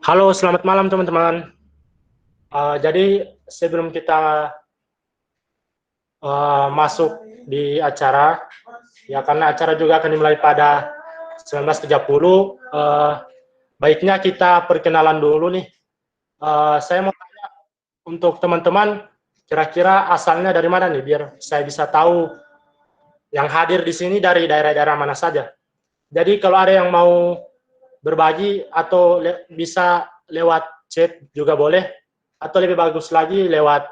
Halo, selamat malam teman-teman. Jadi sebelum kita masuk di acara, ya karena acara juga akan dimulai pada 19.30, baiknya kita perkenalan dulu nih. Saya mau tanya untuk teman-teman, kira-kira asalnya dari mana nih, biar saya bisa tahu yang hadir di sini dari daerah-daerah mana saja. Jadi kalau ada yang mau berbagi atau bisa lewat chat juga boleh, atau lebih bagus lagi lewat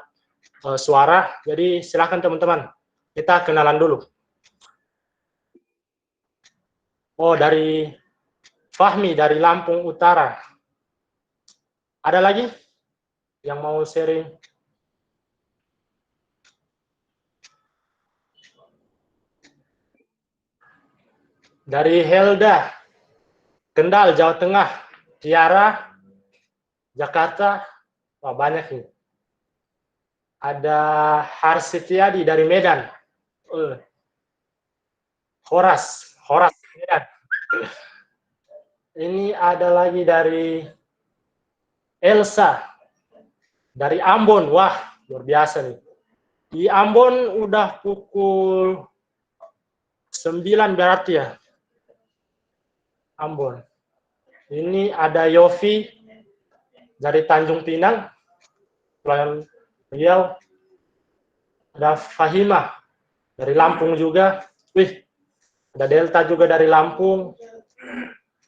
suara. Jadi silakan teman-teman, kita kenalan dulu. Oh, dari Fahmi dari Lampung Utara. Ada lagi yang mau sharing? Dari Helda, Kendal, Jawa Tengah. Tiara, Jakarta. Wah, banyak nih. Ada Harsitiadi dari Medan. Horas Medan. Ini ada lagi dari Elsa dari Ambon. Wah, luar biasa nih. Di Ambon udah pukul 9 berarti ya. Ambon. Ini ada Yofi dari Tanjung Pinang, Kepulauan Riau. Ada Fahima dari Lampung juga. Wih, ada Delta juga dari Lampung.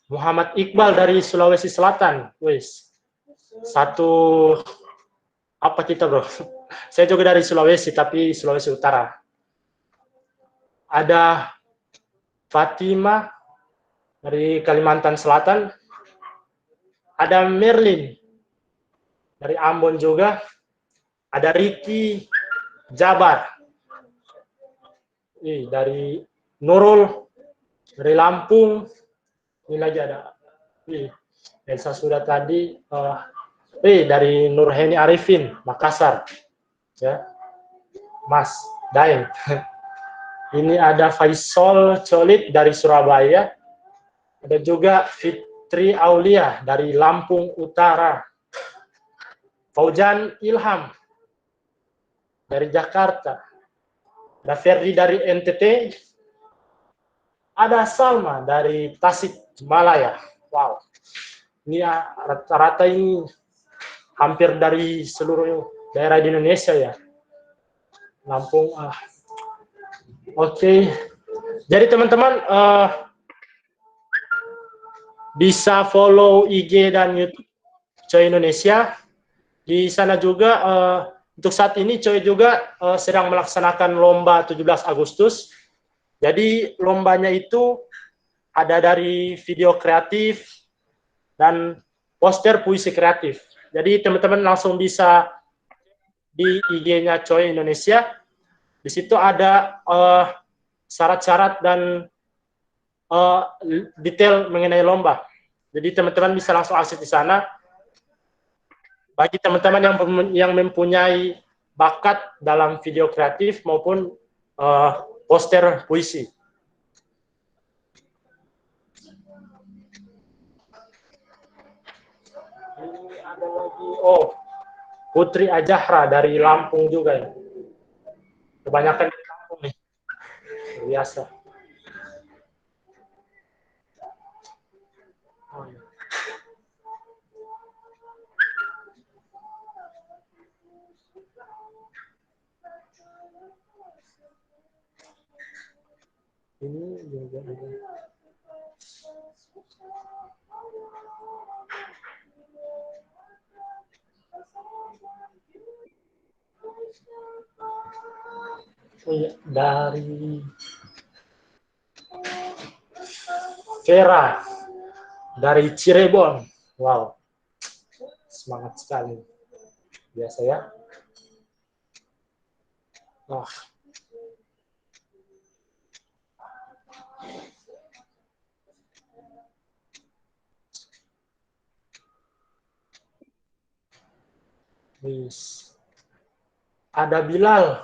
Muhammad Iqbal dari Sulawesi Selatan. Wih, satu apa kita bro? Saya juga dari Sulawesi, tapi Sulawesi Utara. Ada Fatima dari Kalimantan Selatan. Ada Merlin dari Ambon juga. Ada Ricky Jabar. Dari Nurul dari Lampung. Ini lagi ada. Elsa sudah tadi. Dari Nurheni Arifin, Makassar. Ya. Mas Daeng. Ini ada Faisal Colit dari Surabaya. Ada juga Fitri Aulia dari Lampung Utara. Faujan Ilham dari Jakarta. Ada Ferdi dari NTT. Ada Salma dari Tasikmalaya. Wow. Ini rata-rata ini hampir dari seluruh daerah di Indonesia ya. Lampung. Oke. Jadi teman-teman bisa follow IG dan YouTube Coy Indonesia. Di sana juga untuk saat ini Coy juga sedang melaksanakan lomba 17 Agustus. Jadi lombanya itu ada dari video kreatif dan poster puisi kreatif. Jadi teman-teman langsung bisa di IG-nya Coy Indonesia. Di situ ada syarat-syarat dan detail mengenai lomba. Jadi teman-teman bisa langsung akses di sana. Bagi teman-teman yang mempunyai bakat dalam video kreatif maupun poster puisi. Ini ada lagi, Putri Ajahra dari Lampung juga ya. Kebanyakan di Lampung nih. Biasa. Ini juga ada. Oh iya, dari Vera dari Cirebon. Wow, semangat sekali. Biasa ya. Wah, bis. Ada Bilal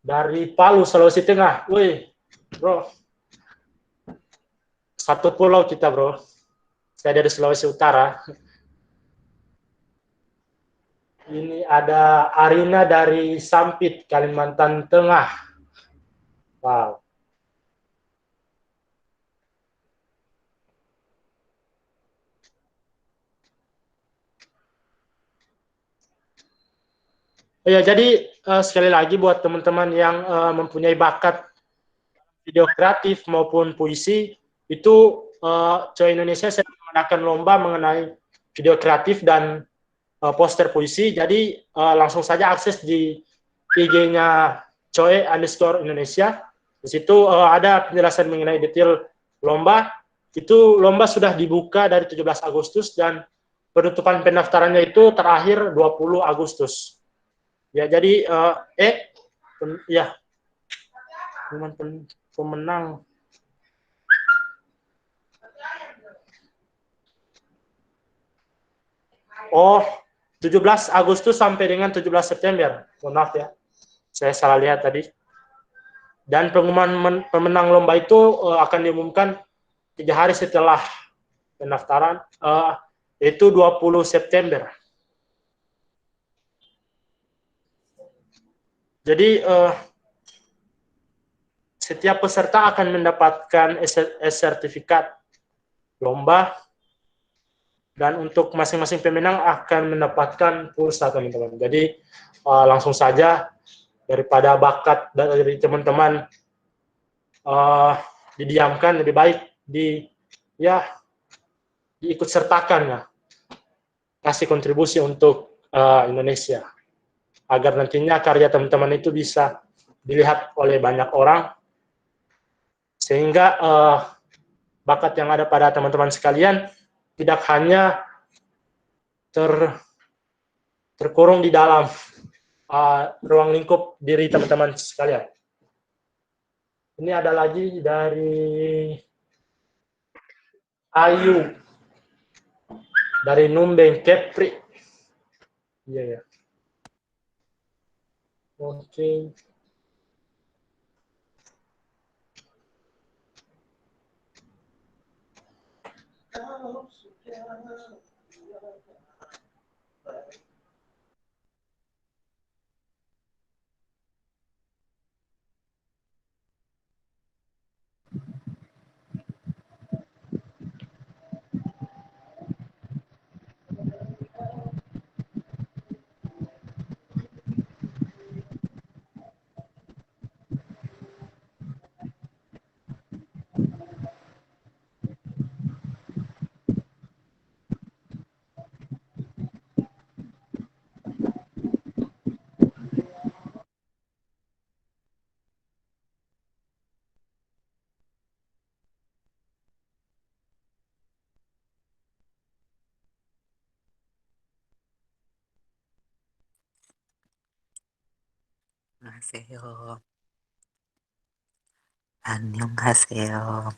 dari Palu, Sulawesi Tengah. Wih, bro, satu pulau kita, bro. Saya dari Sulawesi Utara. Ini ada Arina dari Sampit, Kalimantan Tengah. Wow. Ya, jadi sekali lagi buat teman-teman yang mempunyai bakat video kreatif maupun puisi, itu Coy Indonesia sedang mengadakan lomba mengenai video kreatif dan poster puisi. Jadi langsung saja akses di IG-nya Coy underscore Indonesia. Di situ ada penjelasan mengenai detail lomba. Itu lomba sudah dibuka dari 17 Agustus dan penutupan pendaftarannya itu terakhir 20 Agustus. Ya, jadi ya, pemenang. Oh, 17 Agustus sampai dengan 17 September. Mohon maaf ya, saya salah lihat tadi. Dan pengumuman pemenang lomba itu akan diumumkan 3 hari setelah pendaftaran, yaitu 20 September. Jadi setiap peserta akan mendapatkan sertifikat lomba, dan untuk masing-masing pemenang akan mendapatkan pulsa, teman-teman. Jadi langsung saja, daripada bakat dari teman-teman didiamkan, lebih baik ya diikut sertakan ya, kasih kontribusi untuk Indonesia, agar nantinya karya teman-teman itu bisa dilihat oleh banyak orang, sehingga bakat yang ada pada teman-teman sekalian tidak hanya terkurung di dalam ruang lingkup diri teman-teman sekalian. Ini ada lagi dari Ayu dari Numbeng Kepri. Iya ya. Oke. 안녕하세요. 안녕하세요.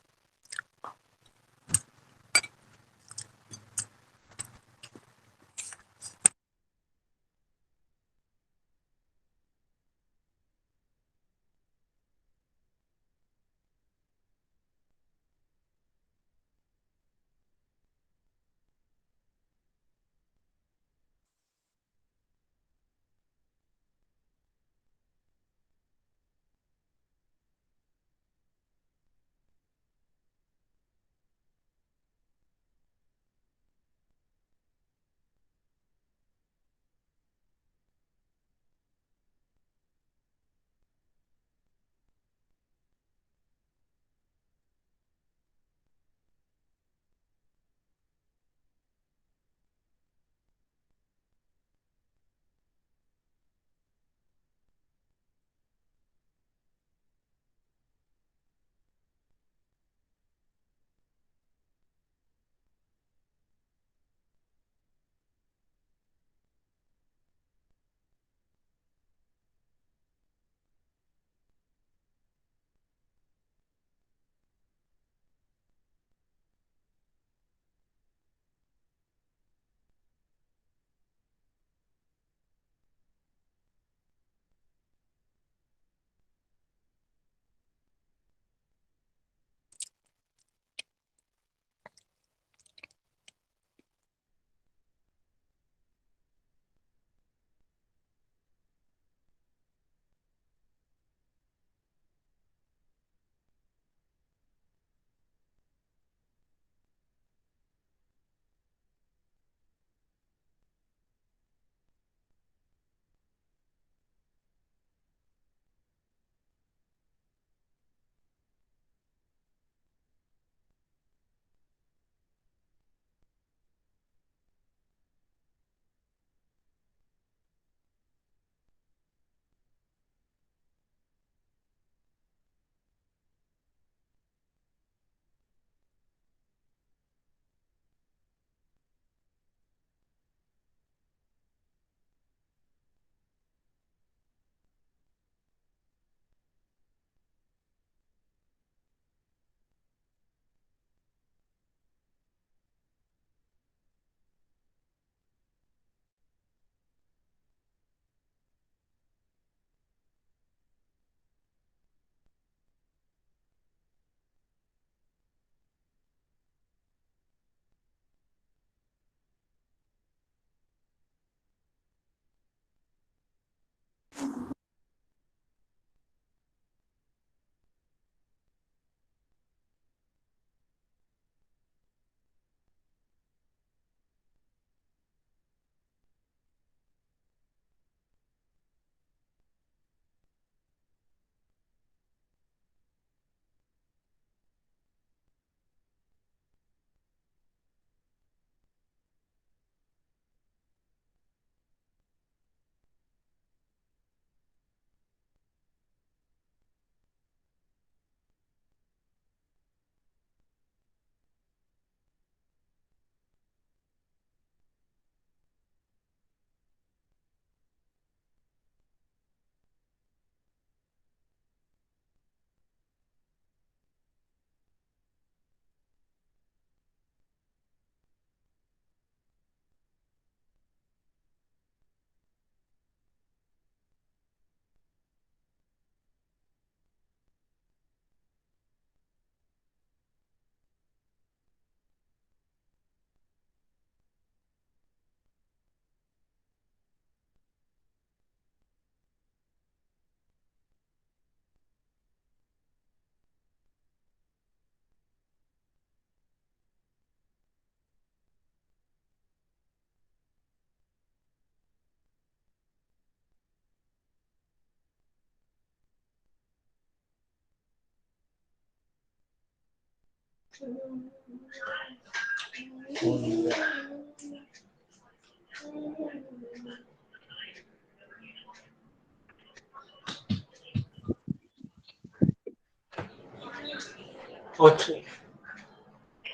Oke.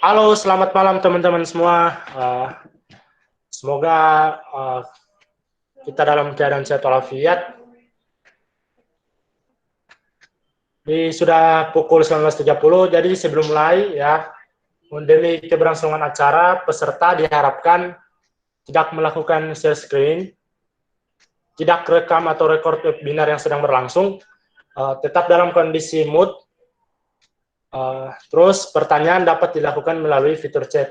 Halo, selamat malam teman-teman semua. Semoga kita dalam keadaan sehat walafiat. Ini sudah pukul 19.30, jadi sebelum mulai ya, demi keberlangsungan acara, peserta diharapkan tidak melakukan share screen, tidak rekam atau record webinar yang sedang berlangsung, tetap dalam kondisi mute. Terus pertanyaan dapat dilakukan melalui fitur chat.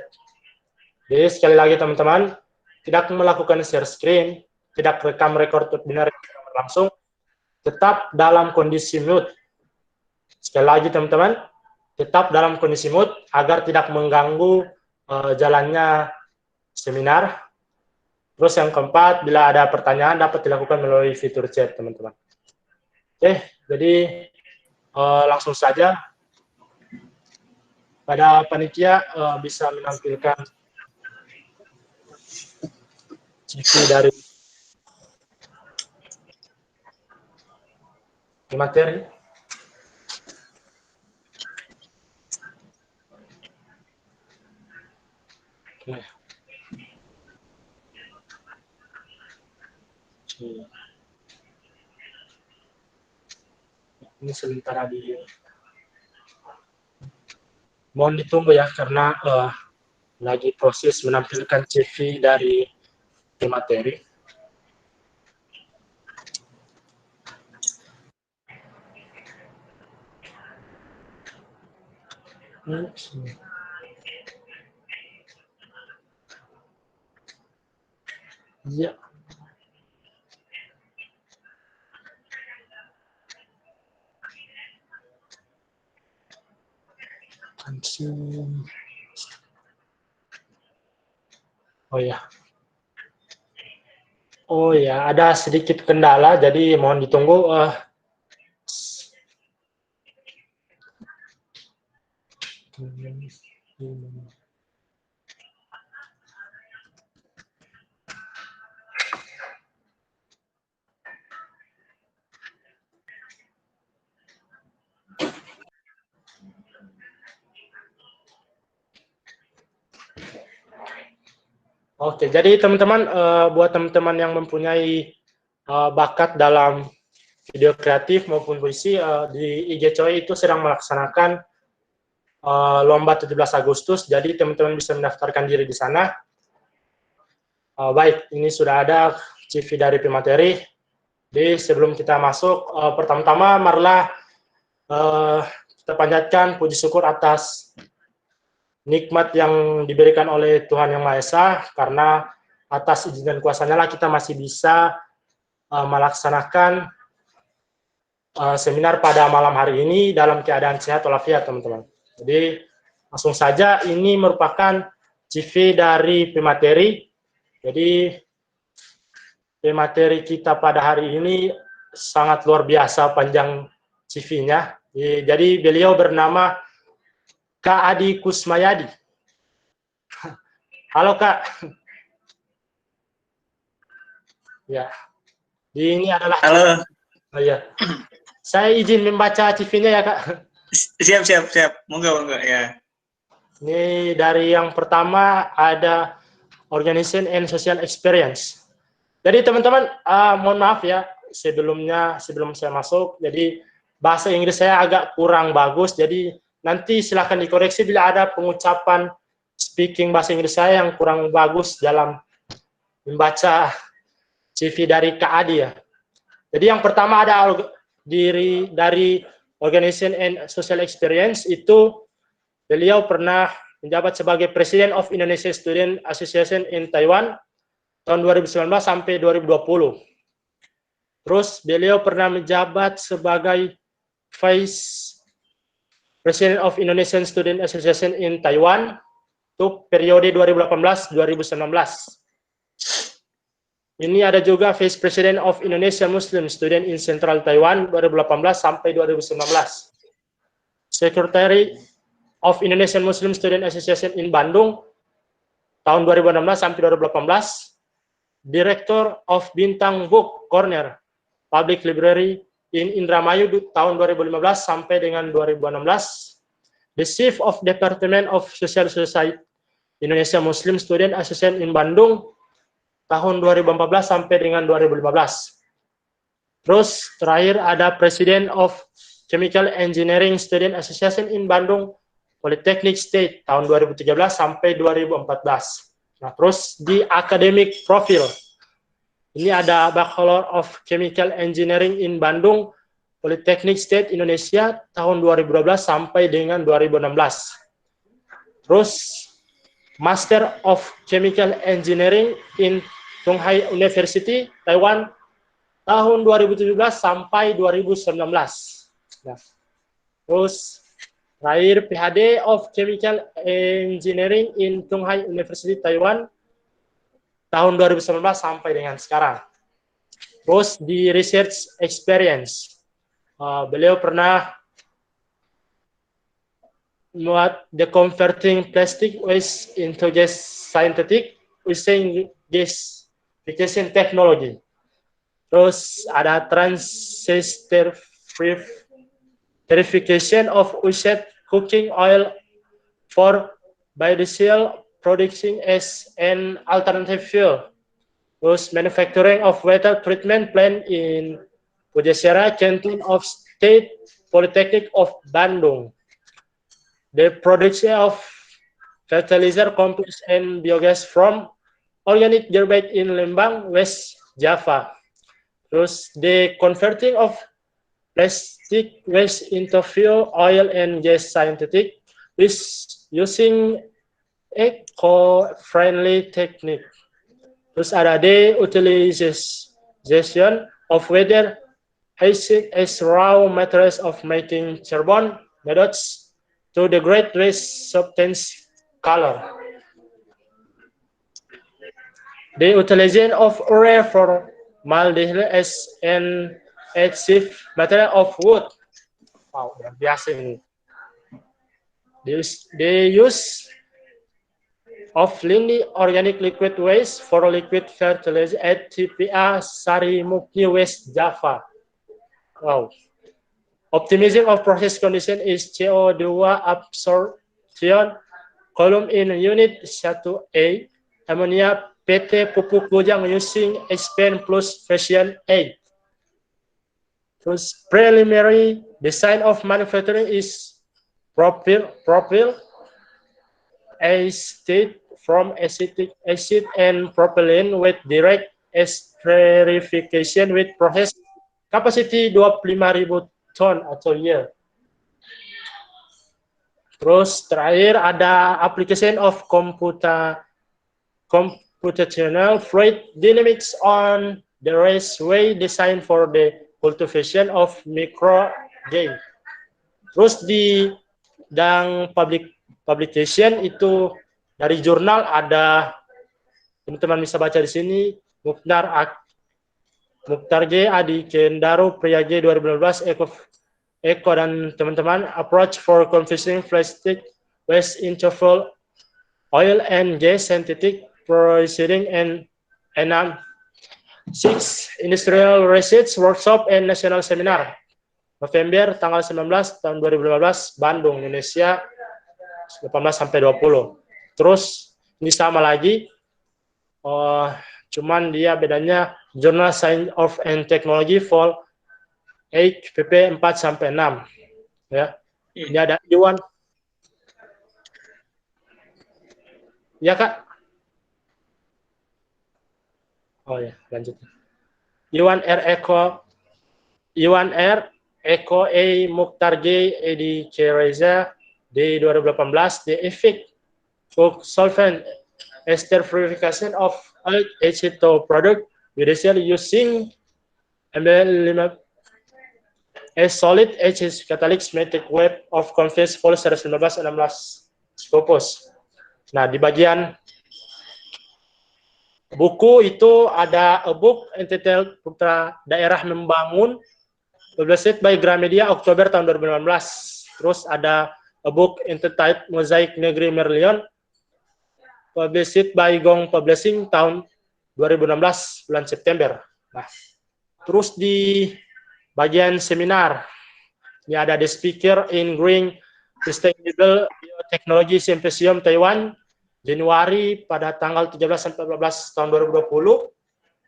Jadi sekali lagi teman-teman, tidak melakukan share screen, tidak rekam record webinar yang sedang berlangsung, tetap dalam kondisi mute. Sekali lagi teman-teman, tetap dalam kondisi mute agar tidak mengganggu jalannya seminar. Terus yang keempat, bila ada pertanyaan dapat dilakukan melalui fitur chat teman-teman. Oke, jadi langsung saja. Pada panitia bisa menampilkan CV dari materi. Oke. Ini sementara mohon ditunggu ya karena lagi proses menampilkan CV dari materi. Ya. Oh ya, ada sedikit kendala, jadi mohon ditunggu. Oke, jadi teman-teman, buat teman-teman yang mempunyai bakat dalam video kreatif maupun puisi, di IG Choi itu sedang melaksanakan lomba 17 Agustus, jadi teman-teman bisa mendaftarkan diri di sana. Baik, ini sudah ada CV dari pemateri. Jadi sebelum kita masuk, pertama-tama marilah kita panjatkan puji syukur atas nikmat yang diberikan oleh Tuhan Yang Maha Esa, karena atas izin dan kuasanya lah kita masih bisa melaksanakan seminar pada malam hari ini dalam keadaan sehat walafiat, teman-teman. Jadi langsung saja, ini merupakan CV dari pemateri. Jadi pemateri kita pada hari ini sangat luar biasa panjang CV-nya. Jadi beliau bernama Kak Adi Kusmayadi. Halo Kak. Ya, ini adalah. Halo. Oh, ya. Saya izin membaca CV-nya ya Kak. Siap. Monggo ya. Ini dari yang pertama ada Organization and Social Experience. Jadi teman-teman, mohon maaf ya sebelum saya masuk. Jadi bahasa Inggris saya agak kurang bagus. Jadi nanti silahkan dikoreksi bila ada pengucapan speaking bahasa Inggris saya yang kurang bagus dalam membaca CV dari Kak Adi ya. Jadi yang pertama ada dari Organization and Social Experience, itu beliau pernah menjabat sebagai President of Indonesian Student Association in Taiwan tahun 2019 sampai 2020. Terus beliau pernah menjabat sebagai Vice President of Indonesian Student Association in Taiwan untuk periode 2018-2019. Ini ada juga Vice President of Indonesian Muslim Student in Central Taiwan 2018 sampai 2019. Secretary of Indonesian Muslim Student Association in Bandung tahun 2016 sampai 2018. Director of Bintang Book Corner Public Library in Indramayu tahun 2015 sampai dengan 2016. The Chief of Department of Social Society Indonesia Muslim Student Association in Bandung tahun 2014 sampai dengan 2015. Terus terakhir ada President of Chemical Engineering Student Association in Bandung Polytechnic State tahun 2013 sampai 2014. Nah, terus di academic profile ini ada Bachelor of Chemical Engineering in Bandung Polytechnic State Indonesia tahun 2012 sampai dengan 2016. Terus Master of Chemical Engineering in Tsinghua University Taiwan tahun 2017 sampai 2019. Nah, terus terakhir PhD of Chemical Engineering in Tsinghua University Taiwan tahun 2019 sampai dengan sekarang. Terus di research experience, beliau pernah membuat the converting plastic waste into gas synthetic using gasification technology. Terus ada transistor purification of used cooking oil for biodiesel production as an alternative fuel. Terus manufacturing of water treatment plant in Pujasera Canton of State Polytechnic of Bandung. The production of fertilizer complex and biogas from organic garbage in Lembang, West Java. Terus the converting of plastic waste into fuel, oil, and gas synthetic with using eco-friendly technique. Terus ada the utilization of weather acid as raw materials of making carbon methods to degrade waste substance color. The utilization of urea for formaldehyde as an adhesive material of wood. Wow, biasa ini. The use of Lindi organic liquid waste for liquid fertilizer at TPA Sarimukti West Java. Wow. Optimizing of process condition is CO2 absorption column in unit 1A ammonia PT Pupuk Bujang using expand plus version 8. Terus preliminary design of manufacturing is propyl acetate from acetic acid and propylene with direct esterification with process capacity 25.000 ton atau year. Terus terakhir ada application of computational fluid dynamics on the raceway designed for the cultivation of micro game. Terus di dan publication itu dari jurnal ada, teman-teman bisa baca di sini, Mukhtar J. Adi Kendaro Priya J 2015 Eko dan teman-teman, approach for converting plastic waste into fuel oil and gas synthetic proceeding and 6 Industrial Research Workshop and National Seminar November tanggal 19 tahun 2015 Bandung, Indonesia 18 sampai 20. Terus ini sama lagi, cuman dia bedanya Journal Science of and Technology Vol 8 PP 4 sampai 6 ya. Ini ada Iwan. Ya Kak. Oh ya, lanjut. Iwan R Eko E Mukhtar J Edi C Reza di 2018, the effect of solvent ester purification of aceto product with using ML5 a solid H catalytic magnetic wave of convex force 1916 Scopus. Nah, di bagian buku itu ada a book entitled Putra Daerah Membangun, published by Gramedia Oktober tahun 2016. Terus ada a book entitled Mosaic Negeri Merlion, published by Gong Publishing tahun 2016 bulan September. Nah, terus di bagian seminar ini ada the speaker in Green Sustainable Biotechnology Symposium Taiwan Januari pada tanggal 17 sampai 14 tahun 2020.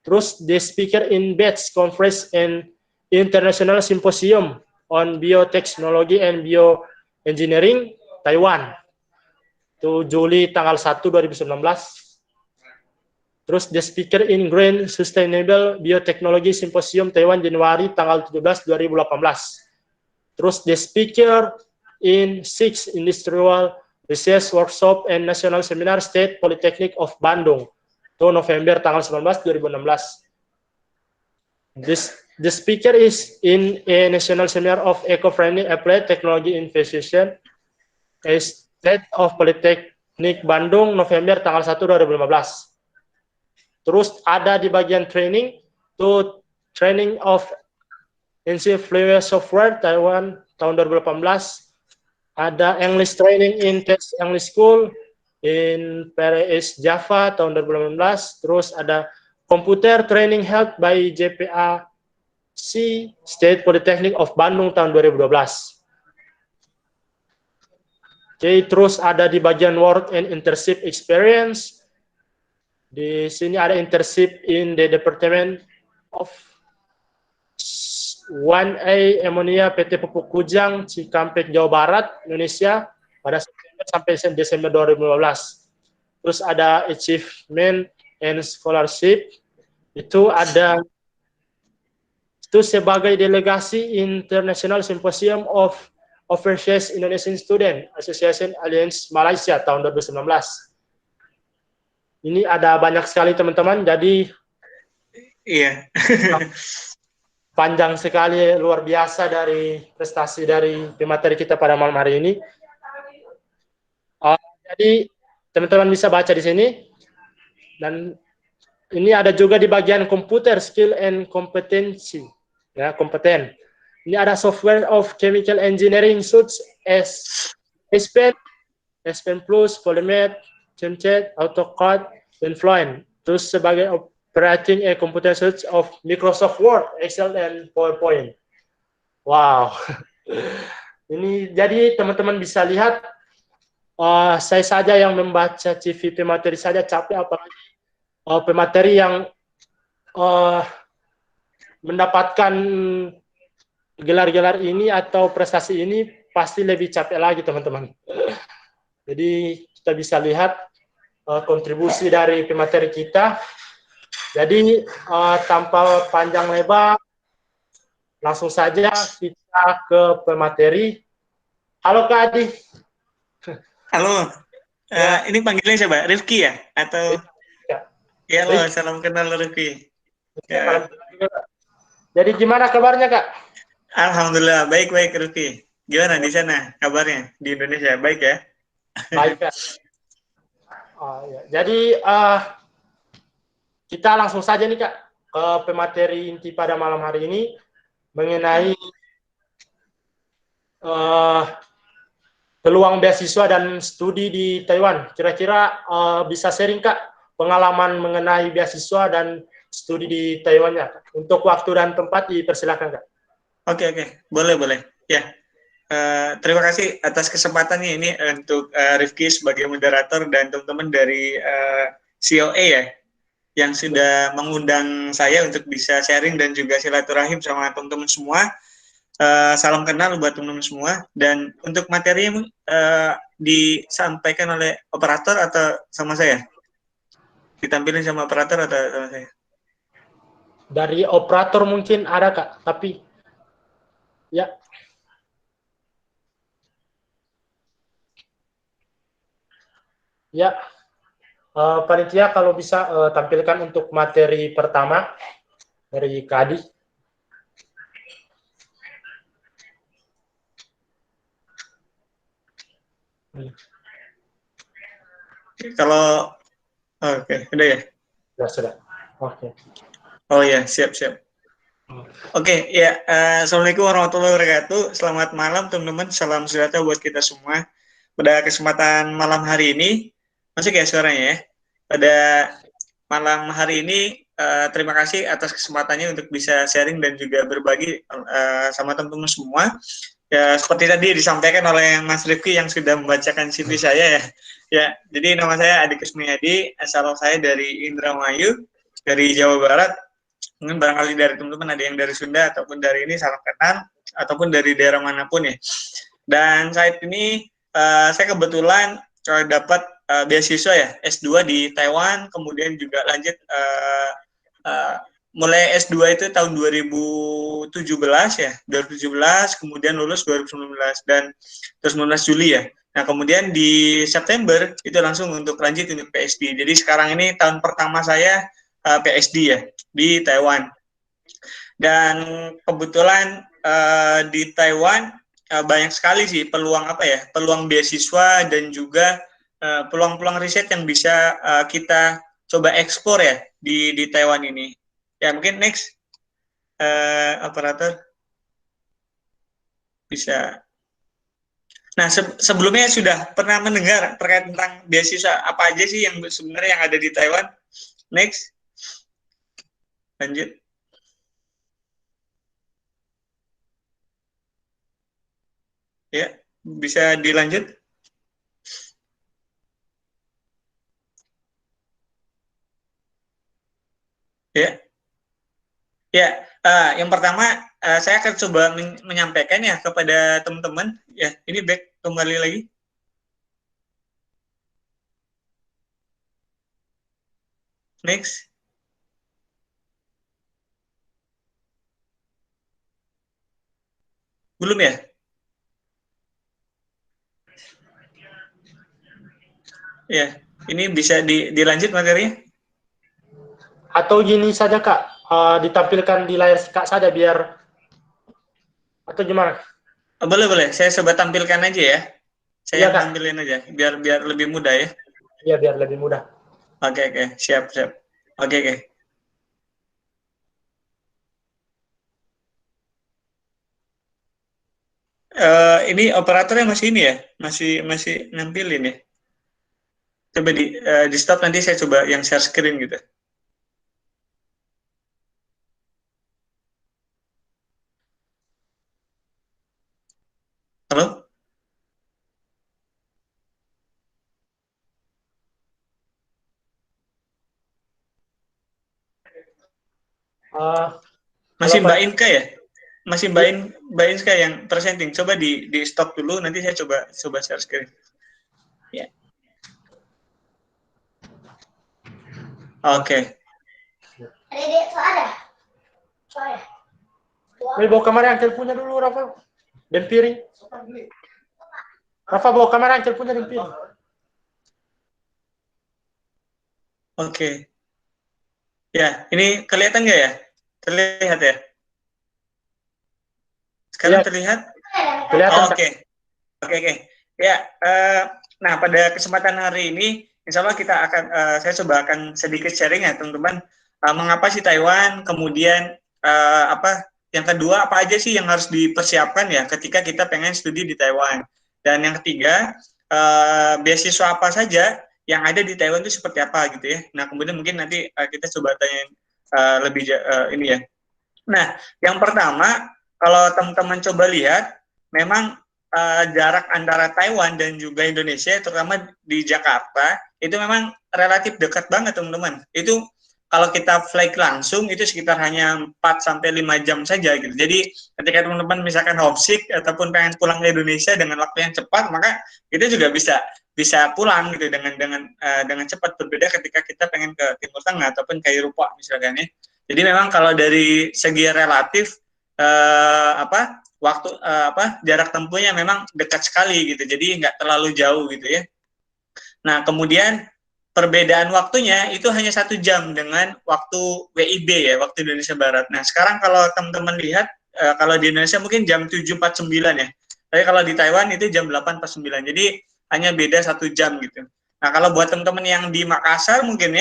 Terus the speaker in Batch Conference and International Symposium on Biotechnology and Bioengineering Taiwan itu Juli tanggal 1 2019. Terus the speaker in Green Sustainable Biotechnology Symposium Taiwan Januari tanggal 17 2018. Terus the speaker in 6 Industrial Research Workshop and National Seminar State Polytechnic of Bandung itu November tanggal 19 2016. The speaker is in a National Seminar of Eco-Friendly Applied Technology Innovation State of Polytechnic Bandung November tanggal 1 2015. Terus ada di bagian training, to training of NC-Fluid Software Taiwan tahun 2018. Ada English training in Test English School in Paris Java tahun 2018. Terus ada Computer Training Held by JPAC State Polytechnic of Bandung tahun 2012. Oke, terus ada di bagian work and internship experience. Di sini ada internship in the Department of 1A Ammonia PT Pupuk Kujang, Cikampek, Jawa Barat, Indonesia pada September sampai Desember 2015. Terus ada achievement and scholarship, itu ada itu sebagai delegasi International Symposium of Overseas Indonesian Student Association Alliance Malaysia tahun 2019. Ini ada banyak sekali teman-teman, jadi Iya. panjang sekali, luar biasa dari prestasi dari pemateri kita pada malam hari ini. Jadi teman-teman bisa baca di sini, dan ini ada juga di bagian computer skill and kompetensi, ya kompeten. Ini ada software of chemical engineering such as SPEN Plus, Polymed, Chemchat, AutoCAD, dan Fluent. Terus sebagai operating a computer suite of Microsoft Word, Excel, dan PowerPoint. Wow. Ini jadi teman-teman bisa lihat, saya saja yang membaca CV pemateri saja capek, apalagi pemateri yang mendapatkan gelar-gelar ini atau prestasi ini pasti lebih capek lagi teman-teman. Jadi kita bisa lihat kontribusi dari pemateri kita. Jadi tanpa panjang lebar, langsung saja kita ke pemateri. Halo Kak Adi. Halo. Ini panggilnya siapa? Rifki ya? Atau? Ya. Ya, halo. Salam kenal Rifki. Ya. Jadi gimana kabarnya Kak? Alhamdulillah, baik-baik Rifki. Gimana di sana kabarnya di Indonesia? Baik ya? Baik Kak. Oh, ya. Jadi kita langsung saja nih Kak ke pemateri inti pada malam hari ini mengenai uh, peluang beasiswa dan studi di Taiwan. Kira-kira bisa sharing Kak pengalaman mengenai beasiswa dan studi di Taiwan-nya. Untuk waktu dan tempat dipersilakan Kak. Oke, boleh. Ya, terima kasih atas kesempatannya ini untuk Rifki sebagai moderator dan teman-teman dari COE ya, yang sudah mengundang saya untuk bisa sharing dan juga silaturahim sama teman-teman semua. Salam kenal buat teman-teman semua. Dan untuk materinya disampaikan oleh operator atau sama saya? Ditampilin sama operator atau sama saya? Dari operator mungkin ada Kak, tapi ya. Ya, panitia kalau bisa tampilkan untuk materi pertama dari Kadi. Kalau udah ya? Sudah. Oke. Oh ya, siap. Oke, ya. Assalamualaikum warahmatullahi wabarakatuh. Selamat malam teman-teman. Salam sejahtera buat kita semua. Pada kesempatan malam hari ini, masuk ya suaranya ya? Pada malam hari ini, terima kasih atas kesempatannya untuk bisa sharing dan juga berbagi sama teman-teman semua. Ya, seperti tadi disampaikan oleh Mas Rifki yang sudah membacakan CV saya ya. Ya, jadi nama saya Adi Kusmiyadi, asal saya dari Indramayu, dari Jawa Barat. Mungkin barangkali dari teman-teman ada yang dari Sunda ataupun dari ini salam kenal ataupun dari daerah manapun ya. Dan saat ini saya kebetulan dapat beasiswa ya S2 di Taiwan, kemudian juga lanjut mulai S2 itu tahun 2017 ya, 2017, kemudian lulus 2019 dan 2019 Juli ya. Nah, kemudian di September itu langsung untuk lanjut untuk PhD. Jadi sekarang ini tahun pertama saya PhD ya di Taiwan. Dan kebetulan di Taiwan banyak sekali sih peluang peluang beasiswa dan juga peluang-peluang riset yang bisa kita coba ekspor ya di Taiwan ini. Ya mungkin next operator bisa. Nah sebelumnya sudah pernah mendengar terkait tentang beasiswa apa aja sih yang sebenarnya yang ada di Taiwan? Next, lanjut. Ya bisa dilanjut. Ya. Ya, yang pertama saya akan coba menyampaikan ya kepada teman-teman. Ya, ini back kembali lagi. Next. Belum ya? Ya, ini bisa dilanjut materinya? Atau gini saja Kak, ditampilkan di layar Kak saja biar, atau gimana? Boleh. Saya coba tampilkan aja ya. Saya Iya yang Kak. nampilin aja, biar lebih mudah ya. Iya biar lebih mudah. Oke, siap. Oke. Ini operatornya masih ini ya, masih nampilin ya. Coba di stop, nanti saya coba yang share screen gitu. Halo? Masih Mbak Inka ya? Masih Mbak Inka yang presenting. Coba di stop dulu, nanti saya coba share screen. Ya. Oke. Ini bawa kamera yang punya dulu, Rafa. Dan piring. Rafa bawa kamera yang punya dan piring. Oke. Ya, ini kelihatan nggak ya? Terlihat ya? Sekarang Iya, terlihat? kelihatan, Oh, Kak. oke. Oke, oke. Ya, nah pada kesempatan hari ini, insya Allah saya coba akan sedikit sharing ya teman-teman, mengapa sih Taiwan, kemudian yang kedua apa aja sih yang harus dipersiapkan ya ketika kita pengen studi di Taiwan, dan yang ketiga beasiswa apa saja yang ada di Taiwan itu seperti apa gitu ya. Nah kemudian mungkin nanti kita coba tanya ini ya. Nah yang pertama, kalau teman-teman coba lihat, memang jarak antara Taiwan dan juga Indonesia, terutama di Jakarta, itu memang relatif dekat banget teman-teman. Itu kalau kita flight langsung itu sekitar hanya 4 sampai 5 jam saja gitu. Jadi ketika teman-teman misalkan homesick ataupun pengen pulang ke Indonesia dengan waktu yang cepat, maka kita juga bisa pulang gitu dengan cepat. Berbeda ketika kita pengen ke Timur Tengah ataupun ke Eropa misalkan ya. Jadi memang kalau dari segi relatif jarak tempuhnya memang dekat sekali gitu, jadi nggak terlalu jauh gitu ya. Nah kemudian perbedaan waktunya itu hanya 1 jam dengan waktu WIB ya, waktu Indonesia Barat. Nah sekarang kalau teman-teman lihat, kalau di Indonesia mungkin jam 7.49 ya, tapi kalau di Taiwan itu jam 8.49, jadi hanya beda 1 jam gitu. Nah kalau buat teman-teman yang di Makassar mungkin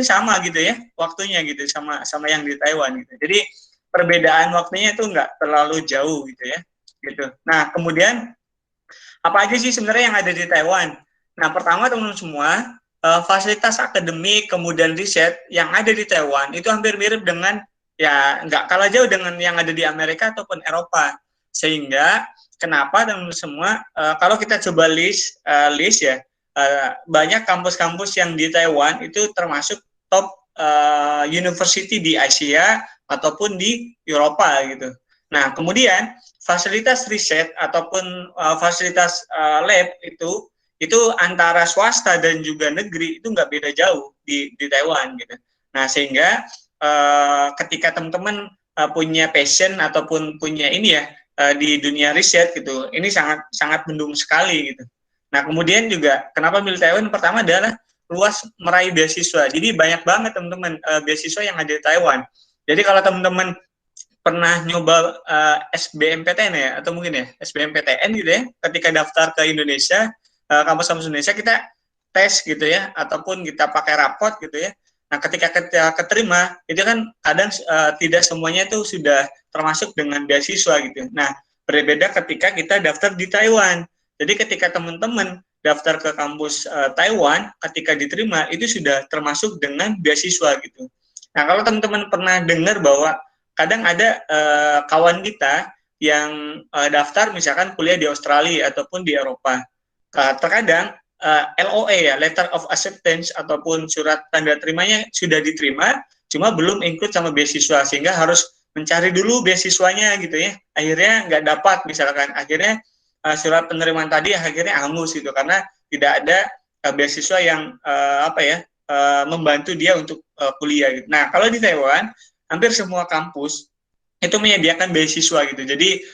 sama gitu ya waktunya gitu, sama yang di Taiwan gitu. Jadi perbedaan waktunya itu nggak terlalu jauh gitu ya gitu. Nah kemudian apa aja sih sebenarnya yang ada di Taiwan? Nah pertama teman-teman semua, fasilitas akademik kemudian riset yang ada di Taiwan itu hampir mirip dengan, ya nggak kalah jauh dengan yang ada di Amerika ataupun Eropa. Sehingga kenapa teman-teman semua, kalau kita coba list ya, banyak kampus-kampus yang di Taiwan itu termasuk top university di Asia ataupun di Eropa gitu. Nah kemudian fasilitas riset ataupun fasilitas lab itu antara swasta dan juga negeri itu nggak beda jauh di Taiwan gitu. Nah sehingga ketika teman-teman punya passion ataupun punya ini ya di dunia riset gitu, ini sangat sangat mendukung sekali gitu. Nah kemudian juga kenapa milih Taiwan? Pertama adalah luas meraih beasiswa. Jadi banyak banget teman-teman beasiswa yang ada di Taiwan. Jadi kalau teman-teman pernah nyoba SBMPTN ya, atau mungkin ya SBMPTN gitu ya, ketika daftar ke Indonesia, kampus-kampus Indonesia kita tes gitu ya, ataupun kita pakai rapot gitu ya. Nah ketika kita keterima itu kan kadang tidak semuanya itu sudah termasuk dengan beasiswa gitu. Nah berbeda ketika kita daftar di Taiwan. Jadi ketika teman-teman daftar ke kampus Taiwan, ketika diterima itu sudah termasuk dengan beasiswa gitu. Nah kalau teman-teman pernah dengar bahwa kadang ada kawan kita yang daftar misalkan kuliah di Australia ataupun di Eropa. Terkadang LOA ya, Letter of Acceptance ataupun surat tanda terimanya sudah diterima, cuma belum include sama beasiswa, sehingga harus mencari dulu beasiswanya gitu ya. Akhirnya nggak dapat misalkan, akhirnya surat penerimaan tadi akhirnya hangus gitu, karena tidak ada beasiswa yang membantu dia untuk kuliah gitu. Nah kalau di Taiwan hampir semua kampus itu menyediakan beasiswa gitu. Jadi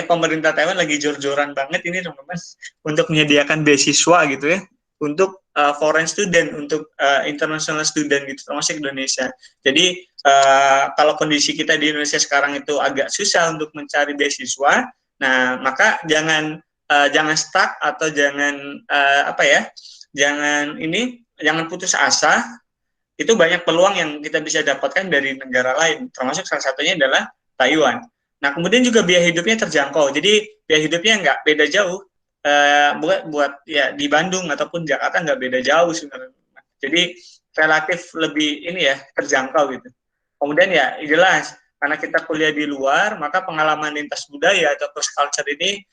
pemerintah Taiwan lagi jor-joran banget ini teman-teman untuk menyediakan beasiswa gitu ya untuk foreign student, untuk international student gitu, termasuk Indonesia. Jadi kalau kondisi kita di Indonesia sekarang itu agak susah untuk mencari beasiswa, nah maka jangan stuck atau jangan putus asa. Itu banyak peluang yang kita bisa dapatkan dari negara lain, termasuk salah satunya adalah Taiwan. Nah, kemudian juga biaya hidupnya terjangkau. Jadi biaya hidupnya nggak beda jauh. Buat ya di Bandung ataupun Jakarta nggak beda jauh sebenarnya. Jadi relatif lebih ini ya terjangkau gitu. Kemudian ya jelas karena kita kuliah di luar, maka pengalaman lintas budaya atau cross culture ini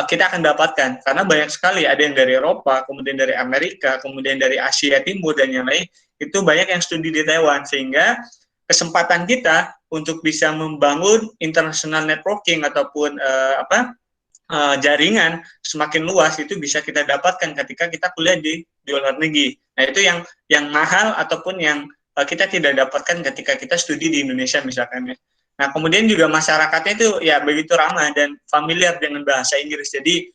kita akan dapatkan, karena banyak sekali, ada yang dari Eropa, kemudian dari Amerika, kemudian dari Asia Timur dan yang lain, itu banyak yang studi di Taiwan, sehingga kesempatan kita untuk bisa membangun international networking ataupun jaringan semakin luas itu bisa kita dapatkan ketika kita kuliah di luar negeri. Nah itu yang mahal ataupun yang kita tidak dapatkan ketika kita studi di Indonesia misalkan ya. Nah kemudian juga masyarakatnya itu ya begitu ramah dan familiar dengan bahasa Inggris. Jadi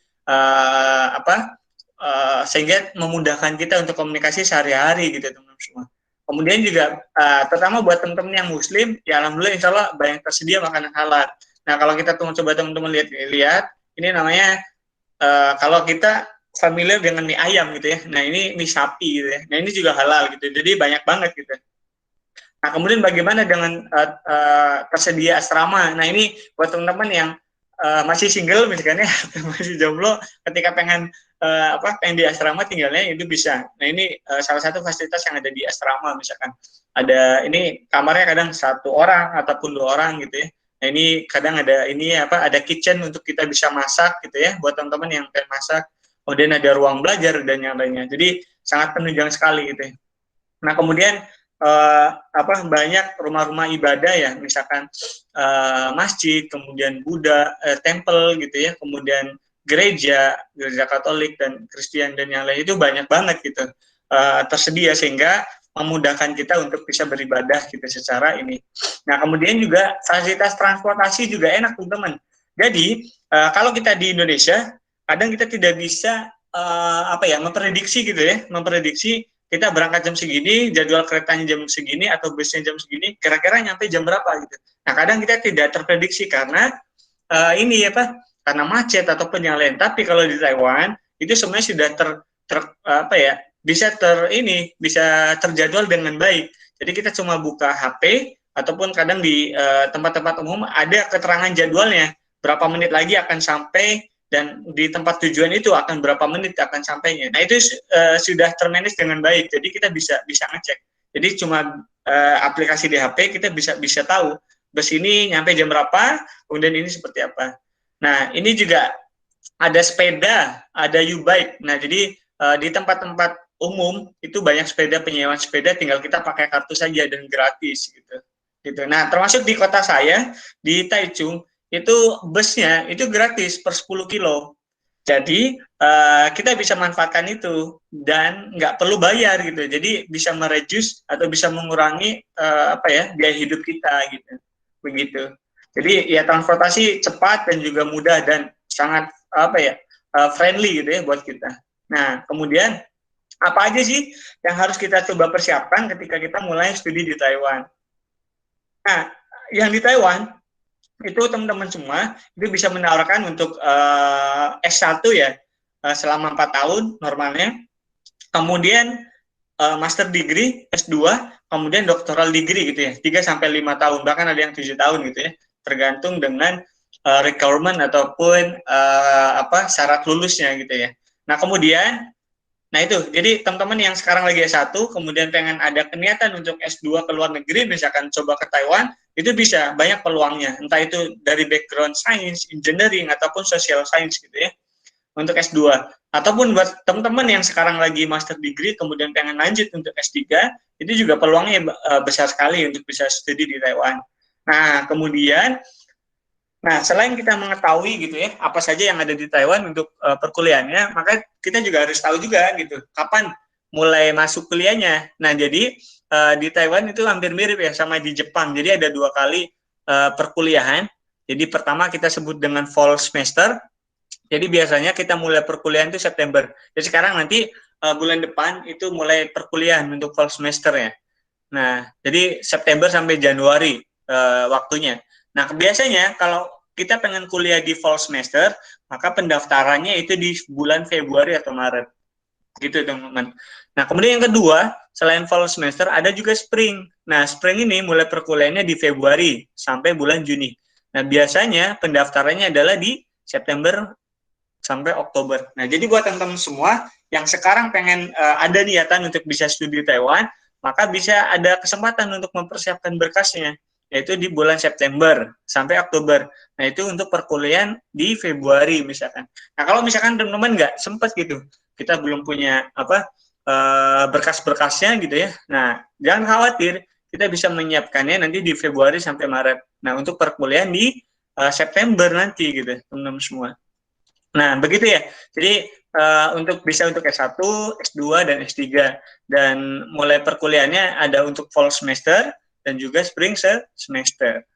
sehingga memudahkan kita untuk komunikasi sehari-hari gitu teman-teman semua. Kemudian juga terutama buat teman-teman yang muslim, ya alhamdulillah insya Allah banyak tersedia makanan halal. Nah kalau kita coba teman-teman lihat, ini namanya kalau kita familiar dengan mie ayam gitu ya, nah ini mie sapi gitu ya, nah ini juga halal gitu, jadi banyak banget gitu. Nah kemudian bagaimana dengan tersedia asrama? Nah ini buat teman-teman yang masih single misalnya, masih jomblo, ketika pengen pengen di asrama tinggalnya itu bisa. Nah ini salah satu fasilitas yang ada di asrama, misalkan ada ini kamarnya kadang 1 orang ataupun 2 orang gitu ya. Nah ini kadang ada ini ada kitchen untuk kita bisa masak gitu ya, buat teman-teman yang pengen masak. Kemudian ada ruang belajar dan yang lainnya. Jadi sangat penunjang sekali gitu ya. Nah kemudian banyak rumah-rumah ibadah ya, misalkan masjid, kemudian Buddha, temple gitu ya, kemudian gereja Katolik dan Kristen dan yang lain itu banyak banget gitu tersedia, sehingga memudahkan kita untuk bisa beribadah gitu secara ini. Nah kemudian juga fasilitas transportasi juga enak teman-teman. Jadi kalau kita di Indonesia kadang kita tidak bisa memprediksi gitu ya, memprediksi kita berangkat jam segini, jadwal keretanya jam segini atau busnya jam segini, kira-kira nyampe jam berapa gitu. Nah kadang kita tidak terprediksi karena karena macet ataupun yang lain. Tapi kalau di Taiwan itu sebenarnya sudah bisa terjadwal dengan baik. Jadi kita cuma buka HP ataupun kadang di tempat-tempat umum ada keterangan jadwalnya, berapa menit lagi akan sampai, dan di tempat tujuan itu akan berapa menit akan sampainya. Nah itu sudah termanage dengan baik, jadi kita bisa ngecek. Jadi cuma aplikasi di HP kita bisa tahu bus ini nyampe jam berapa, kemudian ini seperti apa. Nah ini juga ada sepeda, ada U-Bike. Nah jadi di tempat-tempat umum itu banyak sepeda, penyewaan sepeda, tinggal kita pakai kartu saja dan gratis gitu. Nah termasuk di kota saya di Taichung itu busnya itu gratis per 10 kilo. Jadi kita bisa manfaatkan itu dan nggak perlu bayar gitu. Jadi bisa mereduce atau bisa mengurangi biaya hidup kita gitu. Begitu. Jadi ya transportasi cepat dan juga mudah dan sangat friendly gitu ya buat kita. Nah, kemudian apa aja sih yang harus kita coba persiapkan ketika kita mulai studi di Taiwan? Nah, yang di Taiwan itu teman-teman semua itu bisa menawarkan untuk S1 ya selama 4 tahun normalnya, kemudian master degree S2, kemudian doctoral degree gitu ya 3-5 tahun, bahkan ada yang 7 tahun gitu ya, tergantung dengan requirement ataupun syarat lulusnya gitu ya. Nah kemudian itu, jadi teman-teman yang sekarang lagi S1, kemudian pengen ada niatan untuk S2 ke luar negeri, misalkan coba ke Taiwan, itu bisa, banyak peluangnya. Entah itu dari background science, engineering, ataupun social science gitu ya, untuk S2. Ataupun buat teman-teman yang sekarang lagi master degree, kemudian pengen lanjut untuk S3, itu juga peluangnya besar sekali untuk bisa studi di Taiwan. Nah, kemudian, selain kita mengetahui gitu ya apa saja yang ada di Taiwan untuk perkuliahannya, maka kita juga harus tahu juga gitu kapan mulai masuk kuliahnya. Nah jadi di Taiwan itu hampir mirip ya sama di Jepang. Jadi ada 2 kali perkuliahan. Jadi pertama kita sebut dengan fall semester. Jadi biasanya kita mulai perkuliahan itu September. Jadi sekarang nanti bulan depan itu mulai perkuliahan untuk fall semester ya. Nah jadi September sampai Januari waktunya. Nah, biasanya kalau kita pengen kuliah di fall semester, maka pendaftarannya itu di bulan Februari atau Maret. Gitu, teman-teman. Nah, kemudian yang kedua, selain fall semester, ada juga spring. Nah, spring ini mulai perkuliahannya di Februari sampai bulan Juni. Nah, biasanya pendaftarannya adalah di September sampai Oktober. Nah, jadi buat teman-teman semua yang sekarang pengen ada niatan untuk bisa studi di Taiwan, maka bisa ada kesempatan untuk mempersiapkan berkasnya, yaitu di bulan September sampai Oktober. Nah, itu untuk perkuliahan di Februari misalkan. Nah, kalau misalkan teman-teman nggak sempat gitu, kita belum punya berkas-berkasnya gitu ya. Nah, jangan khawatir, kita bisa menyiapkannya nanti di Februari sampai Maret. Nah, untuk perkuliahan di September nanti gitu, teman-teman semua. Nah, begitu ya. Jadi untuk S1, S2 dan S3, dan mulai perkuliahannya ada untuk fall semester dan juga spring semester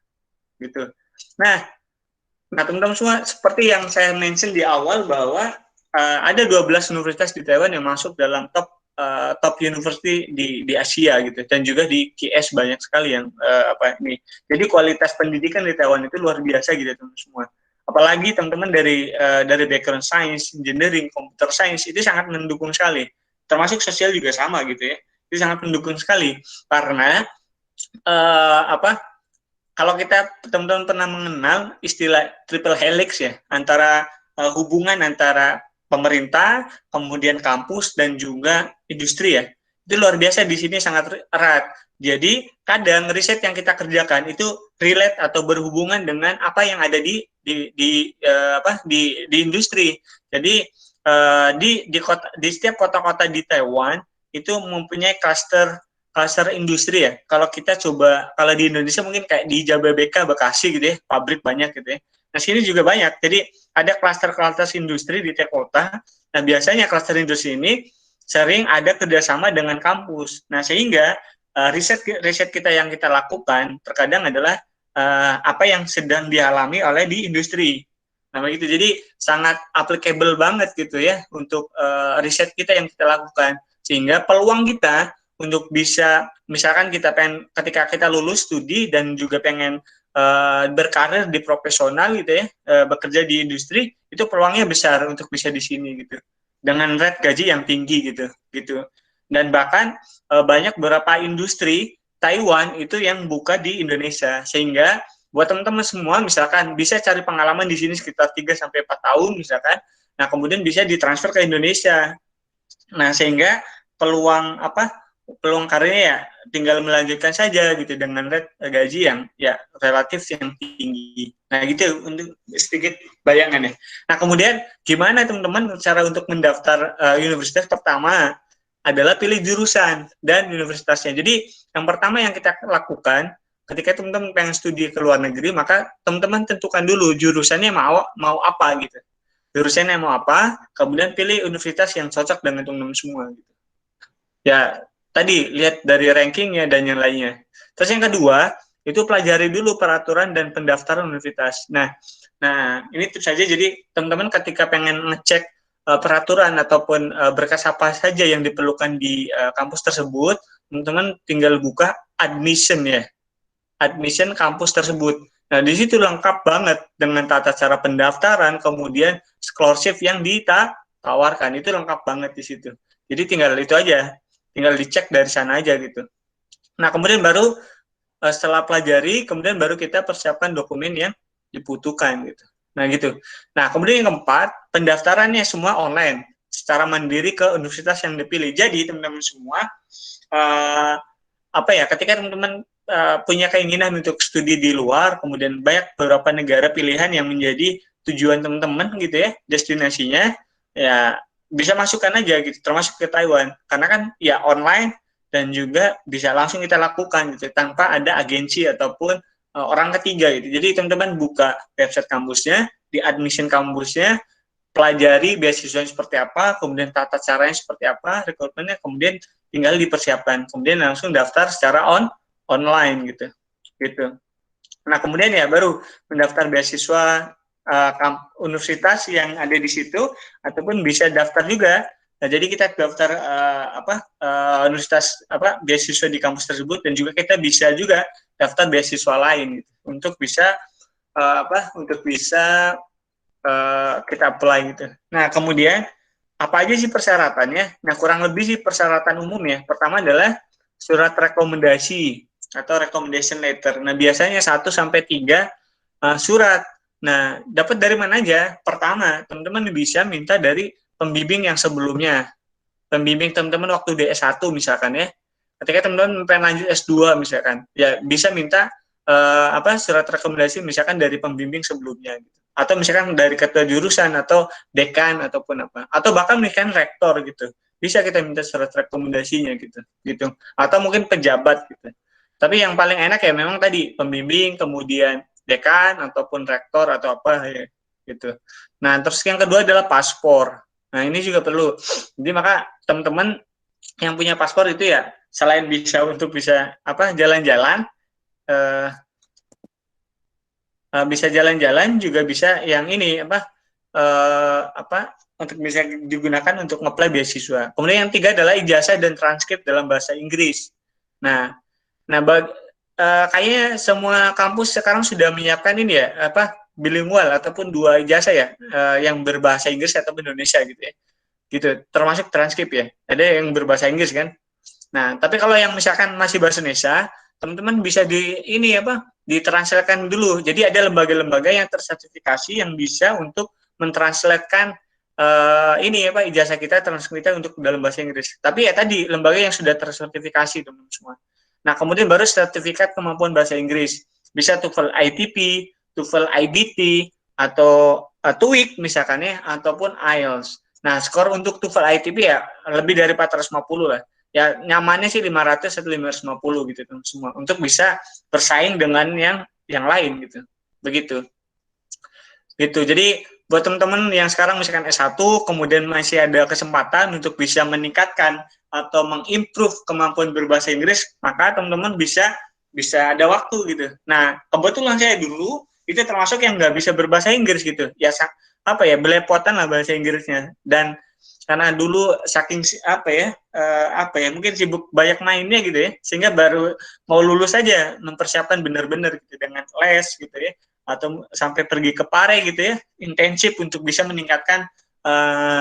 gitu. Nah teman-teman semua, seperti yang saya mention di awal bahwa ada 12 universitas di Taiwan yang masuk dalam top top university di Asia gitu, dan juga di QS banyak sekali yang ini. Jadi kualitas pendidikan di Taiwan itu luar biasa gitu teman-teman semua. Apalagi teman-teman dari background science, engineering, computer science itu sangat mendukung sekali. Termasuk sosial juga sama gitu ya. Itu sangat mendukung sekali karena kalau kita teman-teman pernah mengenal istilah triple helix ya, antara hubungan antara pemerintah, kemudian kampus dan juga industri ya. Itu luar biasa di sini sangat erat. Jadi kadang riset yang kita kerjakan itu relate atau berhubungan dengan apa yang ada di industri. Jadi di setiap kota-kota di Taiwan itu mempunyai cluster industri ya. Kalau kita coba, kalau di Indonesia mungkin kayak di Jababeka, Bekasi gitu ya, pabrik banyak gitu ya. Nah, sini juga banyak. Jadi ada cluster industri di tiap kota. Nah, biasanya cluster industri ini sering ada kerjasama dengan kampus. Nah, sehingga riset kita yang kita lakukan terkadang adalah apa yang sedang dialami oleh di industri. Nah, begitu. Jadi sangat applicable banget gitu ya untuk riset kita yang kita lakukan. Sehingga peluang kita untuk bisa, misalkan kita pengen ketika kita lulus studi dan juga pengen berkarir di profesional gitu ya, bekerja di industri, itu peluangnya besar untuk bisa di sini gitu, dengan rate gaji yang tinggi gitu. Dan bahkan banyak beberapa industri Taiwan itu yang buka di Indonesia, sehingga buat teman-teman semua misalkan bisa cari pengalaman di sini sekitar 3-4 tahun misalkan, nah kemudian bisa ditransfer ke Indonesia. Nah, sehingga peluang karirnya ya tinggal melanjutkan saja gitu dengan rate gaji yang ya relatif yang tinggi. Nah, gitu untuk sedikit bayangan ya. Nah, kemudian gimana teman-teman cara untuk mendaftar universitas? Pertama adalah pilih jurusan dan universitasnya. Jadi yang pertama yang kita lakukan ketika teman-teman pengen studi ke luar negeri, maka teman-teman tentukan dulu jurusannya mau apa gitu. Jurusannya mau apa, kemudian pilih universitas yang cocok dengan teman-teman semua gitu. Ya, tadi lihat dari rankingnya dan yang lainnya. Terus yang kedua, itu pelajari dulu peraturan dan pendaftaran universitas. Nah ini tips saja. Jadi teman-teman ketika pengen ngecek peraturan ataupun berkas apa saja yang diperlukan di kampus tersebut, teman-teman tinggal buka admission ya, admission kampus tersebut. Nah, di situ lengkap banget dengan tata cara pendaftaran, kemudian scholarship yang ditawarkan, itu lengkap banget di situ. Jadi tinggal itu aja. Tinggal dicek dari sana aja gitu. Nah, kemudian baru setelah pelajari, kemudian baru kita persiapkan dokumen yang dibutuhkan gitu. Nah, gitu. Nah, kemudian yang keempat, pendaftarannya semua online, secara mandiri ke universitas yang dipilih. Jadi, teman-teman semua, ketika teman-teman punya keinginan untuk studi di luar, kemudian banyak beberapa negara pilihan yang menjadi tujuan teman-teman gitu ya, destinasinya, ya bisa masukkan aja gitu, termasuk ke Taiwan, karena kan ya online dan juga bisa langsung kita lakukan gitu tanpa ada agensi ataupun orang ketiga gitu. Jadi teman-teman buka website kampusnya, di admission kampusnya, pelajari beasiswanya seperti apa, kemudian tata caranya seperti apa, rekrutmennya, kemudian tinggal dipersiapkan, kemudian langsung daftar secara online gitu. Nah, kemudian ya baru mendaftar beasiswa universitas yang ada di situ, ataupun bisa daftar juga. Nah, jadi kita daftar universitas beasiswa di kampus tersebut, dan juga kita bisa juga daftar beasiswa lain gitu, untuk bisa kita apply gitu. Nah, kemudian apa aja sih persyaratannya? Nah, kurang lebih sih persyaratan umum ya. Pertama adalah surat rekomendasi atau recommendation letter. Nah, biasanya 1-3 surat. Nah, dapat dari mana aja? Pertama, teman-teman bisa minta dari pembimbing yang sebelumnya. Pembimbing teman-teman waktu di S1 misalkan ya. Ketika teman-teman pengen lanjut S2 misalkan, ya bisa minta surat rekomendasi misalkan dari pembimbing sebelumnya gitu. Atau misalkan dari ketua jurusan atau dekan ataupun apa. Atau bahkan misalkan rektor gitu. Bisa kita minta surat rekomendasinya gitu. Atau mungkin pejabat gitu. Tapi yang paling enak ya memang tadi pembimbing, kemudian dekan ataupun rektor atau apa ya gitu. Nah, terus yang kedua adalah paspor. Nah, ini juga perlu. Jadi maka teman-teman yang punya paspor itu ya selain bisa jalan-jalan, bisa jalan-jalan juga bisa yang ini untuk bisa digunakan untuk nge-apply beasiswa. Kemudian yang 3 adalah ijazah dan transkrip dalam bahasa Inggris. Nah, kayaknya semua kampus sekarang sudah menyiapkan ini ya, bilingual ataupun 2 ijazah ya, yang berbahasa Inggris ataupun Indonesia gitu ya. Gitu, termasuk transkrip ya. Ada yang berbahasa Inggris kan. Nah, tapi kalau yang misalkan masih bahasa Indonesia, teman-teman bisa ditranslatekan dulu. Jadi ada lembaga-lembaga yang tersertifikasi yang bisa untuk mentranslatekan ijazah kita, transkrip kita untuk dalam bahasa Inggris. Tapi ya tadi lembaga yang sudah tersertifikasi teman-teman semua. Nah, kemudian baru sertifikat kemampuan bahasa Inggris. Bisa TOEFL ITP, TOEFL IBT, atau TOEIC misalkan ya, ataupun IELTS. Nah, skor untuk TOEFL ITP ya lebih dari 450 lah. Ya nyamannya sih 500 atau 550 gitu teman semua. Untuk bisa bersaing dengan yang lain gitu. Begitu. Gitu. Jadi buat teman-teman yang sekarang misalkan S1 kemudian masih ada kesempatan untuk bisa meningkatkan atau mengimprove kemampuan berbahasa Inggris, maka teman-teman bisa ada waktu gitu. Nah, kebetulan saya dulu itu termasuk yang nggak bisa berbahasa Inggris gitu. Ya belepotan lah bahasa Inggrisnya. Dan karena dulu saking mungkin sibuk banyak mainnya gitu ya, sehingga baru mau lulus aja mempersiapkan benar-benar gitu dengan les gitu ya, atau sampai pergi ke Pare gitu ya, intensif untuk bisa meningkatkan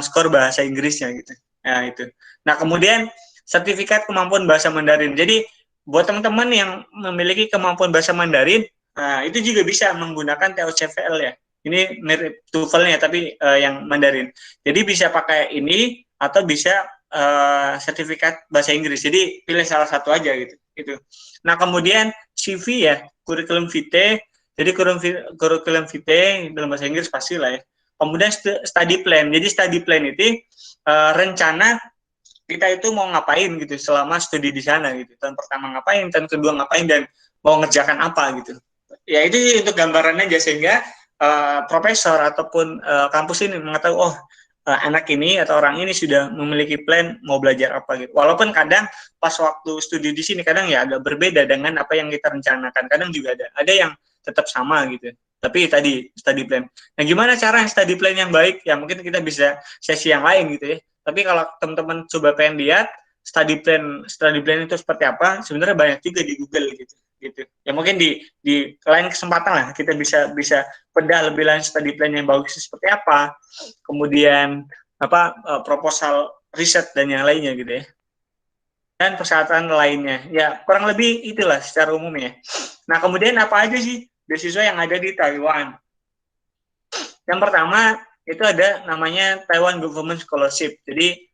skor bahasa Inggrisnya gitu. Nah, itu. Nah, kemudian sertifikat kemampuan bahasa Mandarin. Jadi, buat teman-teman yang memiliki kemampuan bahasa Mandarin, itu juga bisa menggunakan TOCFL ya. Ini mirip TOEFL-nya, tapi yang Mandarin. Jadi, bisa pakai ini, atau bisa sertifikat bahasa Inggris. Jadi, pilih salah satu aja gitu. Nah, kemudian CV ya, kurikulum vitae. Jadi kurikulum vitae dalam bahasa Inggris pasti lah ya. Kemudian study plan. Jadi study plan itu rencana kita itu mau ngapain gitu selama studi di sana gitu. Tahun pertama ngapain, tahun kedua ngapain, dan mau ngerjakan apa gitu. Ya itu untuk gambarannya aja, sehingga profesor ataupun kampus ini mengetahui anak ini atau orang ini sudah memiliki plan mau belajar apa gitu. Walaupun kadang pas waktu studi di sini kadang ya agak berbeda dengan apa yang kita rencanakan. Kadang juga ada yang tetap sama gitu. Tapi tadi study plan. Nah, gimana cara study plan yang baik? Ya mungkin kita bisa sesi yang lain gitu ya. Tapi kalau teman-teman coba pengen lihat study plan itu seperti apa, sebenarnya banyak juga di Google gitu. Ya mungkin di lain kesempatan lah kita bisa bedah lebih lanjut study plan yang bagus seperti apa. Kemudian proposal riset dan yang lainnya gitu ya. Dan persyaratan lainnya. Ya, kurang lebih itulah secara umum ya. Nah, kemudian apa aja sih beasiswa yang ada di Taiwan? Yang pertama, itu ada namanya Taiwan Government Scholarship. Jadi,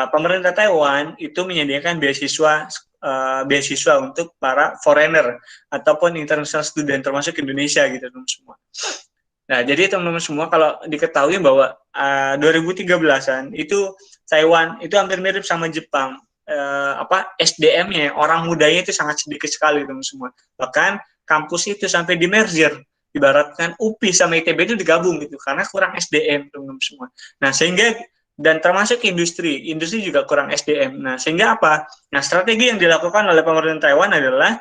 pemerintah Taiwan itu menyediakan beasiswa untuk para foreigner ataupun international student, termasuk Indonesia gitu, teman-teman semua. Nah, jadi teman-teman semua kalau diketahui bahwa 2013-an itu Taiwan itu hampir mirip sama Jepang. SDM-nya, orang mudanya itu sangat sedikit sekali teman-teman semua. Bahkan kampus itu sampai di merger, ibaratkan UPI sama ITB itu digabung gitu karena kurang SDM teman-teman semua. Nah, sehingga dan termasuk industri juga kurang SDM. Nah, sehingga apa? Nah, strategi yang dilakukan oleh pemerintah Taiwan adalah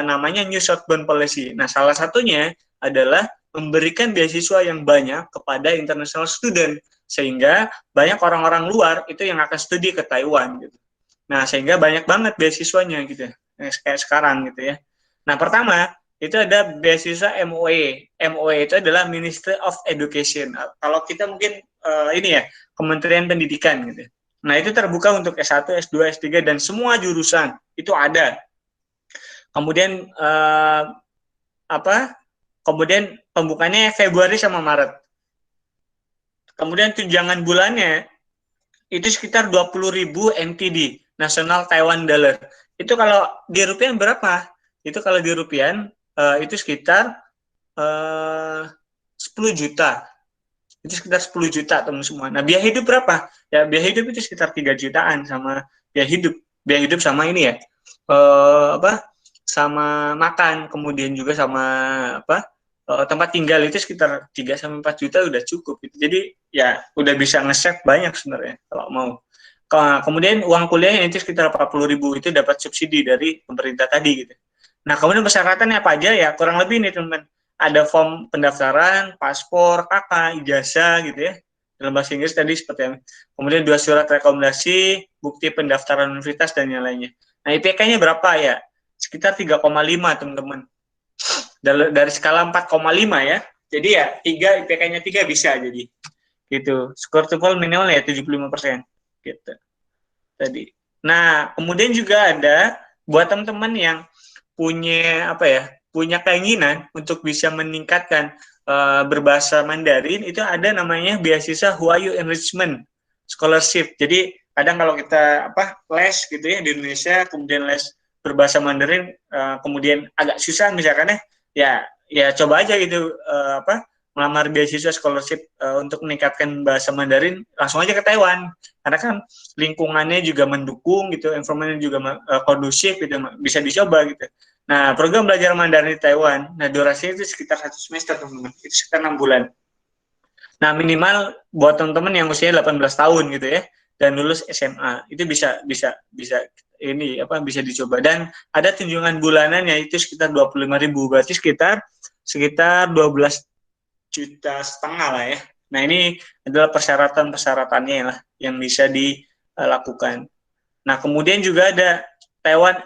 namanya New Southbound Policy. Nah, salah satunya adalah memberikan beasiswa yang banyak kepada international student, sehingga banyak orang-orang luar itu yang akan studi ke Taiwan gitu. Nah, sehingga banyak banget beasiswanya gitu ya, kayak sekarang gitu ya. Nah, pertama itu ada beasiswa MOE. MOE itu adalah Ministry of Education. Kalau kita mungkin ini ya, Kementerian Pendidikan gitu. Nah, itu terbuka untuk S1, S2, S3 dan semua jurusan itu ada. Kemudian Kemudian pembukanya Februari sama Maret. Kemudian tunjangan bulannya itu sekitar 20.000 NTD, National Taiwan Dollar. Itu kalau di rupiah berapa? Itu kalau di rupiah itu sekitar 10 juta. Itu sekitar 10 juta teman semua. Nah, biaya hidup berapa? Ya, biaya hidup itu sekitar 3 jutaan sama biaya hidup. Biaya hidup sama ini ya. Sama makan, kemudian juga sama tempat tinggal itu sekitar 3 sampai 4 juta udah cukup gitu. Jadi ya udah bisa nge-save banyak sebenarnya kalau mau. Kemudian uang kuliahnya itu sekitar 40.000 itu dapat subsidi dari pemerintah tadi gitu. Nah, kemudian persyaratannya apa aja ya? Kurang lebih nih teman-teman. ada form pendaftaran, paspor, KK, ijazah gitu ya. Dalam bahasa Inggris tadi seperti yang kemudian 2 surat rekomendasi, bukti pendaftaran universitas dan yang lainnya. Nah, IPK-nya berapa ya? Sekitar 3,5 teman-teman. Dari skala 4,5 ya. Jadi ya 3 IPK-nya 3 bisa jadi. Gitu. Skor TOEFL minimal ya 75% gitu. Tadi. Nah, kemudian juga ada buat teman-teman yang punya apa ya? Punya keinginan untuk bisa meningkatkan berbahasa Mandarin, itu ada namanya beasiswa Huayu Enrichment Scholarship. Jadi kadang kalau kita les gitu ya di Indonesia, kemudian les berbahasa Mandarin, kemudian agak susah misalkan ya coba aja gitu melamar beasiswa scholarship untuk meningkatkan bahasa Mandarin, langsung aja ke Taiwan karena kan lingkungannya juga mendukung gitu, environment-nya juga kondusif gitu, bisa dicoba gitu. Nah, program belajar Mandarin di Taiwan, nah durasinya itu sekitar 1 semester, teman-teman. Itu sekitar 6 bulan. Nah, minimal buat teman-teman yang usianya 18 tahun gitu ya, dan lulus SMA, itu bisa dicoba. Dan ada tunjangan bulanan yaitu sekitar 25.000, berarti sekitar 12,5 juta lah ya. Nah, ini adalah persyaratan-persyaratannya lah yang bisa dilakukan. Nah, kemudian juga ada Taiwan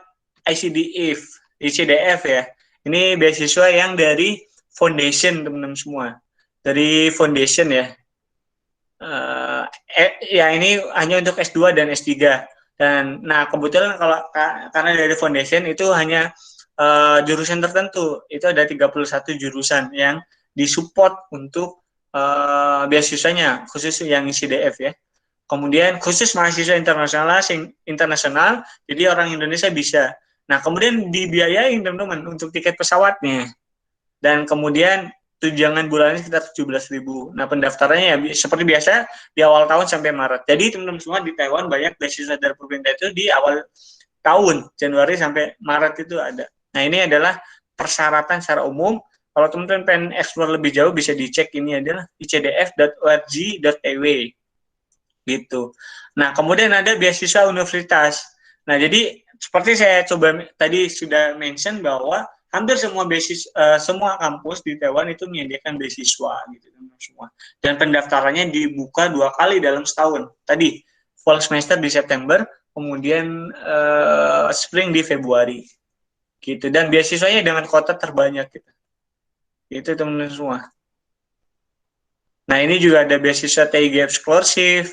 ICDF ya. Ini beasiswa yang dari foundation, teman-teman semua. Dari foundation ya. Ya ini hanya untuk S2 dan S3. Dan nah kebetulan karena dari foundation itu hanya jurusan tertentu. Itu ada 31 jurusan yang disupport untuk beasiswanya, khusus yang ICDF ya. Kemudian khusus mahasiswa internasional, jadi orang Indonesia bisa. Nah, kemudian dibiayain teman-teman untuk tiket pesawatnya. Dan kemudian tunjangan bulannya sekitar 17.000. Nah, pendaftarannya ya seperti biasa di awal tahun sampai Maret. Jadi teman-teman semua di Taiwan banyak beasiswa dari pemerintah itu di awal tahun, Januari sampai Maret itu ada. Nah, ini adalah persyaratan secara umum. Kalau teman-teman pengen explore lebih jauh bisa dicek, ini adalah icdf.org.tw gitu. Nah, kemudian ada beasiswa universitas. Nah, jadi seperti saya coba tadi sudah mention bahwa hampir semua kampus di Taiwan itu menyediakan beasiswa gitu semua. Dan pendaftarannya dibuka 2 kali dalam setahun. Tadi fall semester di September, kemudian spring di Februari. Gitu. Dan beasiswanya dengan kuota terbanyak gitu. Itu teman-teman semua. Nah, ini juga ada beasiswa TIGF Scholarship.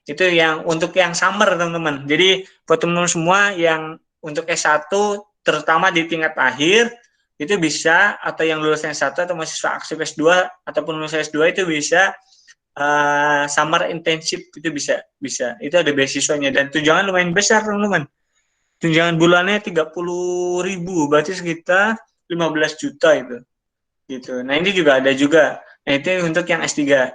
Itu yang untuk yang summer, teman-teman. Jadi buat teman-teman semua yang untuk S1 terutama di tingkat akhir itu bisa, atau yang lulus S1 atau mahasiswa aktif S2 ataupun lulus S2 itu bisa summer internship, itu bisa. Itu ada beasiswanya dan tunjangan lumayan besar, teman-teman. Tunjangan bulannya 30.000, berarti sekitar 15 juta itu. Gitu. Nah, ini juga ada juga. Nah, itu untuk yang S3.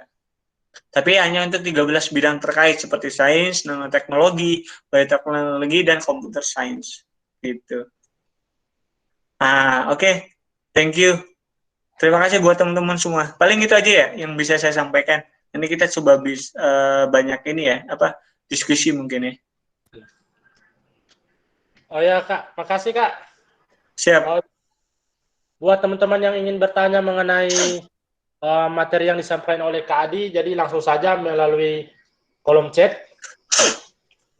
Tapi hanya untuk 13 bidang terkait seperti sains, nanoteknologi, bioteknologi, dan computer science. Gitu. Oke. Thank you. Terima kasih buat teman-teman semua. Paling itu aja ya yang bisa saya sampaikan. Nanti kita coba banyak ini ya, diskusi mungkin ya. Oh ya Kak, makasih Kak. Siap. Buat teman-teman yang ingin bertanya mengenai materi yang disampaikan oleh Kak Adi, jadi langsung saja melalui kolom chat.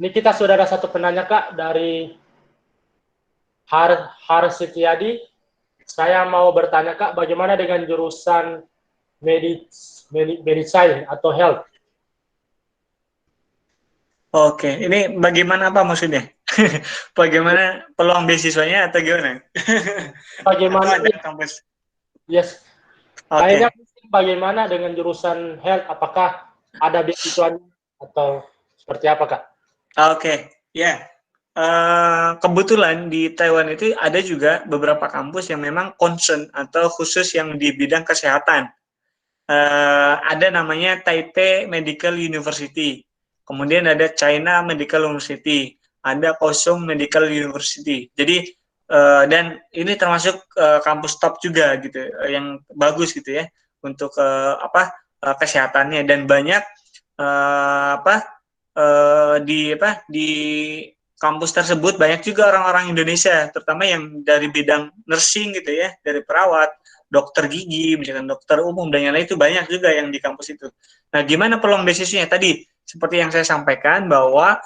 Ini kita sudah ada satu penanya Kak dari Har Setiadi. Saya mau bertanya Kak, bagaimana dengan jurusan medicine atau health? Oke, ini bagaimana apa maksudnya? Bagaimana peluang beasiswanya atau gimana? Bagaimana? Atau ada kampus? Yes. Kayaknya bagaimana dengan jurusan health? Apakah ada beasiswanya atau seperti apa Kak? Oke, ya. Kebetulan di Taiwan itu ada juga beberapa kampus yang memang concern atau khusus yang di bidang kesehatan. Ada namanya Taipei Medical University, kemudian ada China Medical University, ada Kaohsiung Medical University. Jadi dan ini termasuk kampus top juga gitu, yang bagus gitu ya untuk kesehatannya, dan banyak di kampus tersebut banyak juga orang-orang Indonesia, terutama yang dari bidang nursing gitu ya, dari perawat, dokter gigi, misalkan dokter umum dan yang lain itu banyak juga yang di kampus itu. Nah, gimana peluang beasiswanya? Tadi seperti yang saya sampaikan bahwa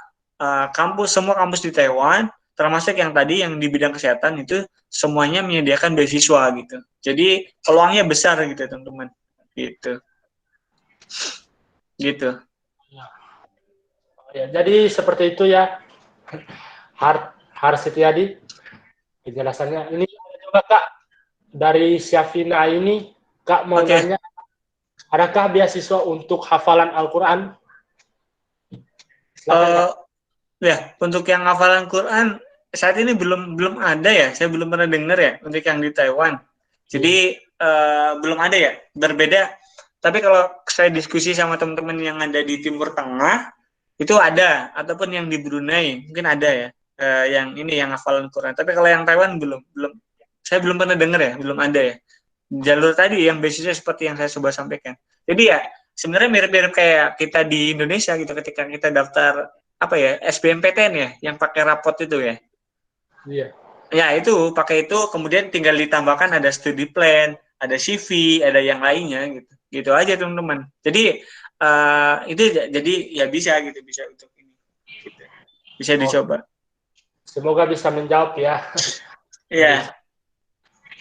semua kampus di Taiwan, termasuk yang tadi yang di bidang kesehatan itu semuanya menyediakan beasiswa gitu. Jadi peluangnya besar gitu teman-teman. Gitu. Gitu. Ya, jadi seperti itu ya, Har Setiadi penjelasannya. Ini ada juga Kak dari Syafina ini, Kak mau nanya, adakah beasiswa untuk hafalan Al-Quran? Ya, untuk yang hafalan Quran saat ini belum ada ya. Saya belum pernah dengar ya untuk yang di Taiwan. Jadi belum ada ya. Berbeda. Tapi kalau saya diskusi sama teman-teman yang ada di Timur Tengah itu ada, ataupun yang di Brunei mungkin ada ya. Yang ini yang hafalan Quran. Tapi kalau yang Taiwan belum. Saya belum pernah dengar ya. Belum ada ya. Jalur tadi yang beasiswa seperti yang saya coba sampaikan. Jadi ya sebenarnya mirip-mirip kayak kita di Indonesia gitu ketika kita daftar apa ya SBMPTN ya yang pakai rapot itu ya. Iya. Ya itu pakai itu kemudian tinggal ditambahkan ada studi plan, ada CV, ada yang lainnya gitu. Gitu aja teman-teman. Jadi itu jadi ya bisa gitu bisa untuk ini. Gitu. Bisa dicoba. Semoga bisa menjawab ya. Iya.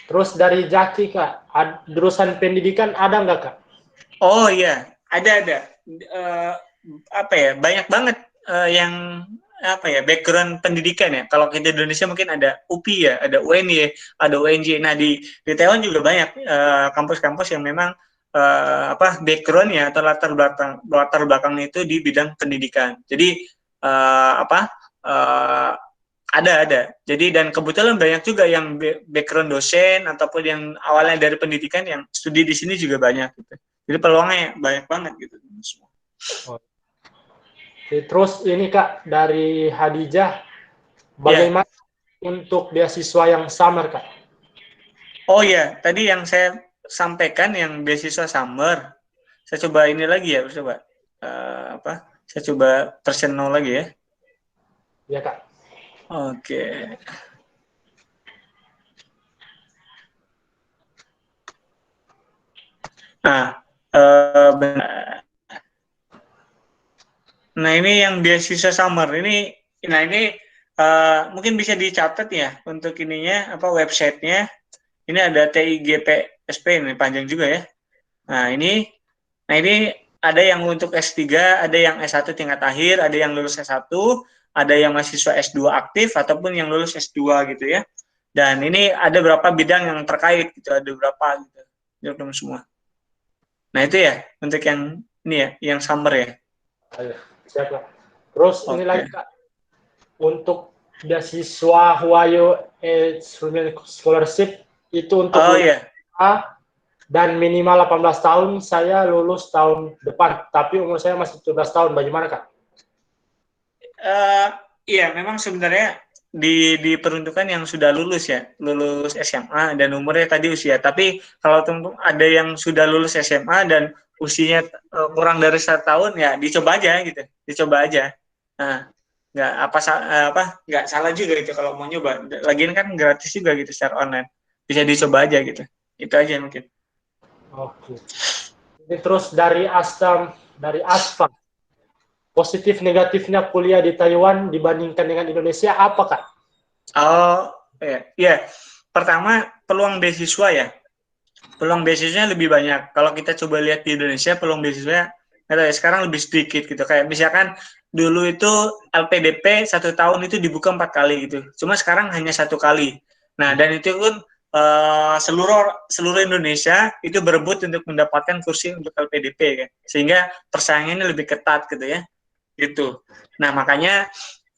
Terus dari Jaki Kak, jurusan pendidikan ada nggak Kak? Oh iya, ada. Apa ya, banyak banget yang apa ya background pendidikan ya. Kalau kita di Indonesia mungkin ada UPI ya, ada UNY, ada UNJ. Nah di Taiwan juga banyak kampus-kampus yang memang backgroundnya atau latar belakangnya itu di bidang pendidikan. Jadi ada. Jadi dan kebetulan banyak juga yang background dosen ataupun yang awalnya dari pendidikan yang studi di sini juga banyak gitu. Jadi peluangnya banyak banget gitu. Terus ini Kak dari Hadijah, bagaimana untuk beasiswa yang summer Kak? Oh ya, tadi yang saya sampaikan yang beasiswa summer. Saya coba ini lagi ya, coba Saya coba personal lagi ya. Ya Kak. Oke. Nah ini yang beasiswa summer ini mungkin bisa dicatat ya untuk ininya websitenya. Ini ada TIGPSP ini panjang juga ya. Nah ini ada yang untuk S3, ada yang S1 tingkat akhir, ada yang lulus S1, ada yang mahasiswa S2 aktif ataupun yang lulus S2 gitu ya. Dan ini ada berapa bidang yang terkait gitu, ada berapa gitu. Teman semua. Nah itu ya untuk yang ini ya, yang summer ya. Ayo, siap Kak. Terus ini lagi Kak, untuk beasiswa Huayo Scholarship itu untuk A dan minimal 18 tahun, saya lulus tahun depan, tapi umur saya masih 17 tahun, bagaimana Kak? Iya, memang sebenarnya diperuntukkan yang sudah lulus ya, lulus SMA dan umurnya tadi usia. Tapi kalau ada yang sudah lulus SMA dan usianya kurang dari 1 tahun ya dicoba aja gitu, dicoba aja. Nah, nggak salah juga gitu kalau mau nyoba. Lagian kan gratis juga gitu secara online, bisa dicoba aja gitu. Itu aja mungkin. Oke. Ini terus dari Asfa. Positif negatifnya kuliah di Taiwan dibandingkan dengan Indonesia apa Kak? Oh, ya. Pertama, peluang beasiswa ya. Peluang beasiswanya lebih banyak. Kalau kita coba lihat di Indonesia, peluang beasiswanya sekarang lebih sedikit gitu. Kayak misalkan dulu itu LPDP 1 tahun itu dibuka 4 kali gitu. Cuma sekarang hanya 1 kali. Nah, dan itu pun seluruh Indonesia itu berebut untuk mendapatkan kursi untuk LPDP kan. Sehingga persaingannya lebih ketat gitu ya. Gitu. Nah, makanya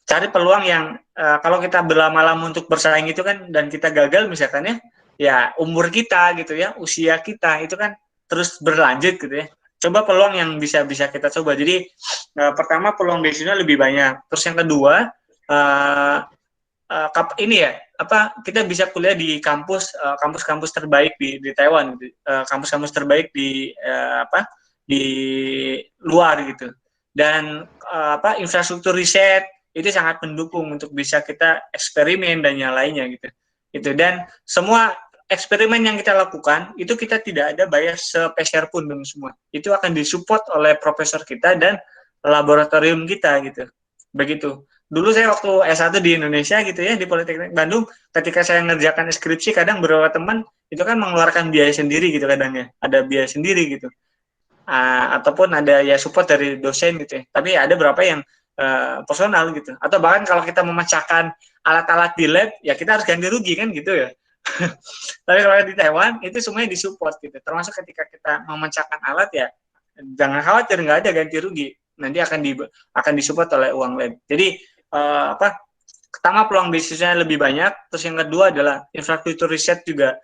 cari peluang yang kalau kita berlama-lama untuk bersaing itu kan dan kita gagal misalkan ya umur kita gitu ya, usia kita itu kan terus berlanjut gitu ya. Coba peluang yang bisa kita coba. Jadi pertama peluang beasiswa lebih banyak. Terus yang kedua kita bisa kuliah di kampus terbaik di Taiwan gitu. Kampus-kampus terbaik di di luar gitu. Dan infrastruktur riset itu sangat mendukung untuk bisa kita eksperimen dan yang lainnya gitu. Dan semua eksperimen yang kita lakukan itu kita tidak ada bayar sepeser pun dengan semua. Itu akan disupport oleh profesor kita dan laboratorium kita gitu. Begitu. Dulu saya waktu S1 di Indonesia gitu ya, di Politeknik Bandung, ketika saya ngerjakan skripsi, kadang beberapa teman itu kan mengeluarkan biaya sendiri gitu kadang ya. Ada biaya sendiri gitu. Ataupun ada ya support dari dosen gitu ya. Tapi ada beberapa yang personal gitu. Atau bahkan kalau kita memecahkan alat-alat di lab, ya kita harus ganti rugi kan gitu ya. Tapi kalau di Taiwan itu semuanya disupport gitu. Termasuk ketika kita memecahkan alat ya jangan khawatir, nggak ada ganti rugi. Nanti akan disupport oleh uang lab. Jadi pertama peluang bisnisnya lebih banyak. Terus yang kedua adalah infrastruktur riset juga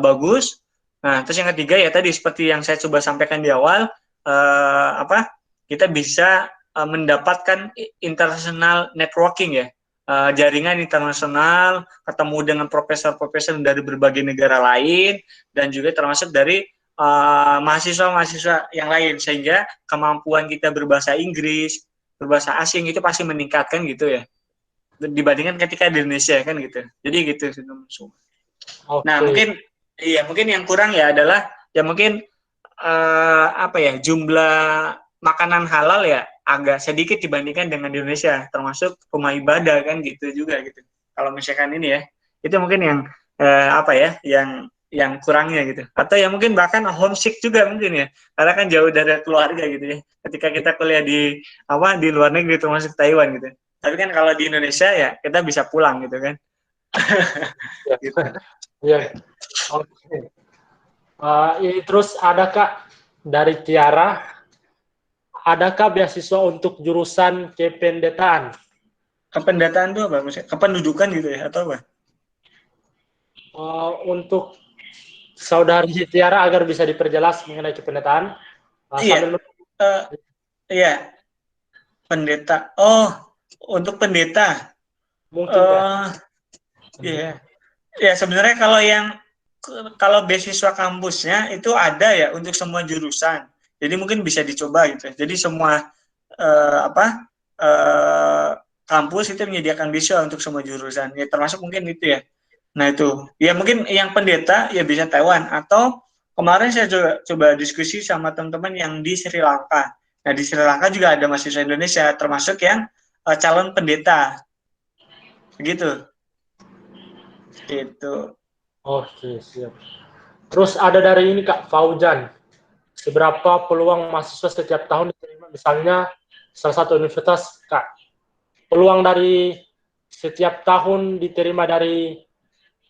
bagus. Nah, terus yang ketiga ya tadi seperti yang saya coba sampaikan di awal, kita bisa mendapatkan international networking ya. Jaringan internasional, ketemu dengan profesor-profesor dari berbagai negara lain, dan juga termasuk dari mahasiswa-mahasiswa yang lain, sehingga kemampuan kita berbahasa Inggris, berbahasa asing itu pasti meningkatkan gitu ya, dibandingkan ketika di Indonesia kan gitu. Jadi gitu. Okay. Nah mungkin yang kurang ya adalah ya mungkin jumlah makanan halal ya agak sedikit dibandingkan dengan di Indonesia, termasuk rumah ibadah kan gitu juga gitu. Kalau misalkan ini ya, itu mungkin yang yang kurangnya gitu. Atau ya mungkin bahkan homesick juga mungkin ya, karena kan jauh dari keluarga gitu ya. Ketika kita kuliah di luar negeri termasuk Taiwan gitu. Tapi kan kalau di Indonesia ya kita bisa pulang gitu kan. Gitu. Ya. Oke. Terus adakah dari Tiara, adakah beasiswa untuk jurusan kependetaan? Kependetaan itu apa maksudnya? Kependudukan gitu ya atau apa? Untuk saudari Tiara agar bisa diperjelas mengenai kependetaan. Iya. Pendeta. Oh, untuk pendeta. Mungkin Iya. Ya sebenarnya kalau beasiswa kampusnya itu ada ya untuk semua jurusan. Jadi mungkin bisa dicoba gitu. Jadi semua kampus itu menyediakan beasiswa untuk semua jurusan. Ya termasuk mungkin itu ya. Nah itu. Ya mungkin yang pendeta ya bisa Taiwan, atau kemarin saya coba diskusi sama teman-teman yang di Sri Lanka. Nah di Sri Lanka juga ada mahasiswa Indonesia termasuk yang calon pendeta. Begitu. Gitu. Oke, siap. Terus ada dari ini Kak Faujan. Seberapa peluang mahasiswa setiap tahun diterima? Misalnya salah satu universitas Kak, peluang dari setiap tahun diterima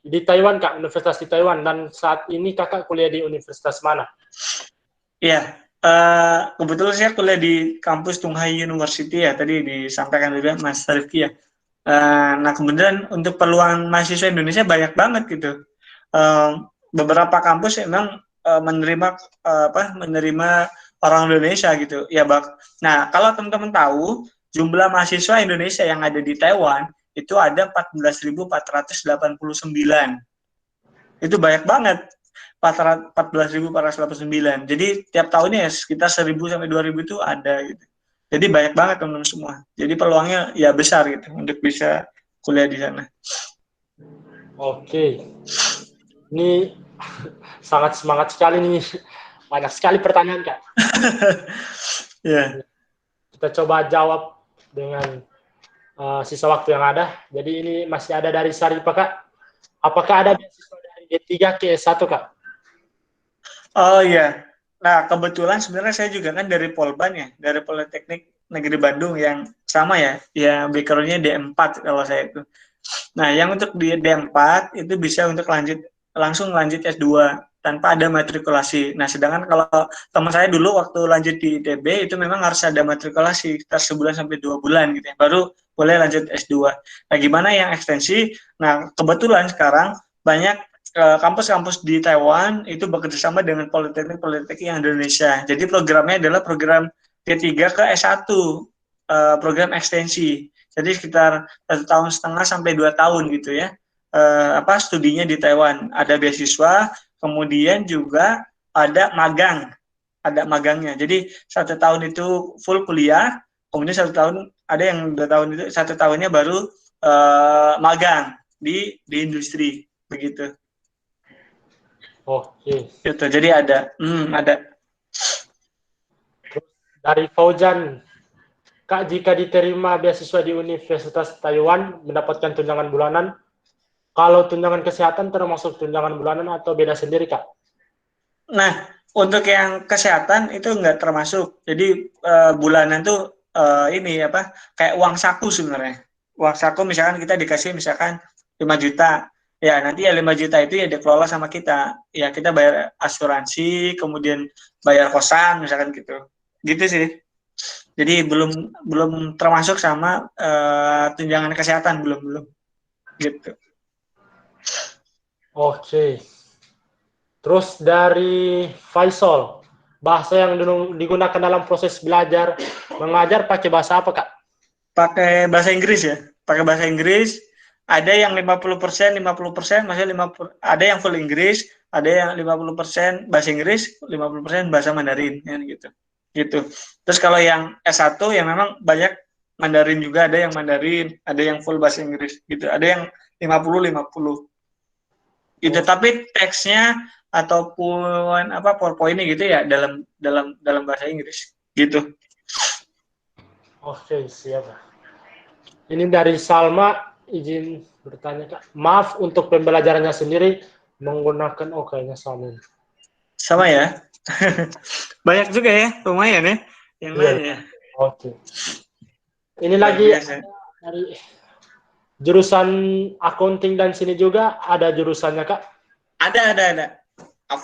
di Taiwan Kak, universitas di Taiwan, dan saat ini Kakak kuliah di universitas mana? Iya, kebetulan saya kuliah di kampus Tunghai University ya, tadi disampaikan juga Mas Rifki ya. Nah kemudian untuk peluang mahasiswa Indonesia banyak banget gitu. Beberapa kampus memang menerima orang Indonesia gitu ya, Nah kalau teman-teman tahu jumlah mahasiswa Indonesia yang ada di Taiwan itu ada 14.489. Itu banyak banget, 14.489. Jadi tiap tahunnya ya sekitar 1.000 sampai 2.000 itu ada gitu. Jadi banyak banget teman-teman semua. Jadi peluangnya ya besar gitu untuk bisa kuliah di sana. Oke. Ini sangat semangat sekali nih. Banyak sekali pertanyaan Kak. Yeah. Kita coba jawab dengan sisa waktu yang ada. Jadi ini masih ada dari Saripah Kak. Apakah ada beasiswa dari D3 ke S1 Kak? Oh iya. Nah kebetulan sebenarnya saya juga kan dari Polban ya, dari Politeknik Negeri Bandung yang sama ya, background-nya D4 kalau saya itu. Nah yang untuk di D4 itu bisa untuk langsung lanjut S2 tanpa ada matrikulasi. Nah sedangkan kalau teman saya dulu waktu lanjut di ITB itu memang harus ada matrikulasi sekitar sebulan sampai 2 bulan gitu ya, baru boleh lanjut S2. Nah gimana yang ekstensi? Nah kebetulan sekarang banyak kampus-kampus di Taiwan itu bekerja sama dengan politeknik yang Indonesia. Jadi programnya adalah program D3 ke S1, program ekstensi. Jadi sekitar 1,5 tahun sampai 2 tahun gitu ya. Studinya di Taiwan. Ada beasiswa, kemudian juga ada magangnya. Jadi 1 tahun itu full kuliah, kemudian 1 tahun ada yang 2 tahun itu 1 tahunnya baru magang di industri begitu. Oke. Gitu. Jadi ada. Ada. Dari Fauzan, Kak, jika diterima beasiswa di Universitas Taiwan, mendapatkan tunjangan bulanan, kalau tunjangan kesehatan termasuk tunjangan bulanan atau beda sendiri, Kak? Nah, untuk yang kesehatan itu nggak termasuk. Jadi bulanan tuh ini apa? Kayak uang saku sebenarnya. Uang saku misalkan kita dikasih misalkan 5 juta. Ya, nanti ya 5 juta itu ya dikelola sama kita. Ya, kita bayar asuransi, kemudian bayar kosan misalkan gitu. Gitu sih. Jadi belum belum termasuk sama tunjangan kesehatan belum gitu. Oke. Terus dari Faisal, bahasa yang digunakan dalam proses belajar mengajar pakai bahasa apa, Kak? Pakai bahasa Inggris ya. Pakai bahasa Inggris. Ada yang 50%, 50%, maksudnya 50, ada yang full Inggris, ada yang 50% bahasa Inggris, 50% bahasa Mandarin, ya, gitu. Gitu. Terus kalau yang S1 yang memang banyak Mandarin juga, ada yang Mandarin, ada yang full bahasa Inggris, gitu. Ada yang 50-50. Gitu. Oh. Tapi teksnya ataupun apa PowerPoint-nya gitu ya dalam bahasa Inggris, gitu. Oke, siap. Ini dari Salma, izin bertanya, Kak. Maaf, untuk pembelajarannya sendiri menggunakan, kayaknya sama. Sama ya. Banyak juga ya, lumayan ya. Yang Iya, lain ya. oke. Ini Luar lagi biasa. dari jurusan accounting dan sini juga ada jurusannya, Kak? Ada.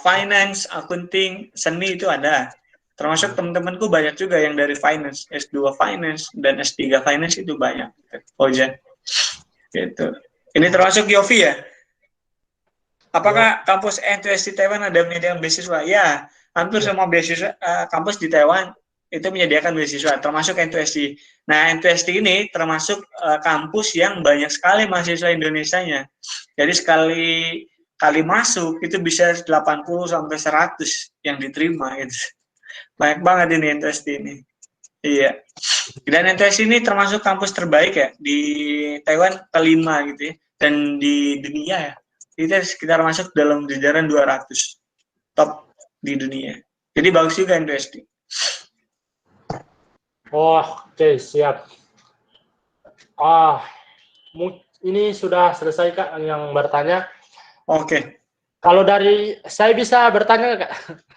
Finance, accounting, seni itu ada. Termasuk teman-temanku banyak juga yang dari finance, S2 finance dan S3 finance itu banyak. Oja. Gitu. Ini termasuk Yofi ya? Apakah kampus N2S di Taiwan ada menyediakan beasiswa? Ya, hampir semua beasiswa kampus di Taiwan itu menyediakan beasiswa, termasuk N2ST. Nah, N2ST ini termasuk kampus yang banyak sekali mahasiswa Indonesianya. Jadi kali masuk itu bisa 80 sampai 100 yang diterima gitu. Banyak banget ini N2ST ini. Iya. Dan N2ST ini termasuk kampus terbaik ya di Taiwan kelima gitu ya. Dan di dunia ya. Kita sekitar masuk dalam jajaran 200 top di dunia. Jadi bagus juga N2ST. Oke, siap. Ini sudah selesai, Kak, yang bertanya. Oke. Kalau dari saya bisa bertanya, Kak?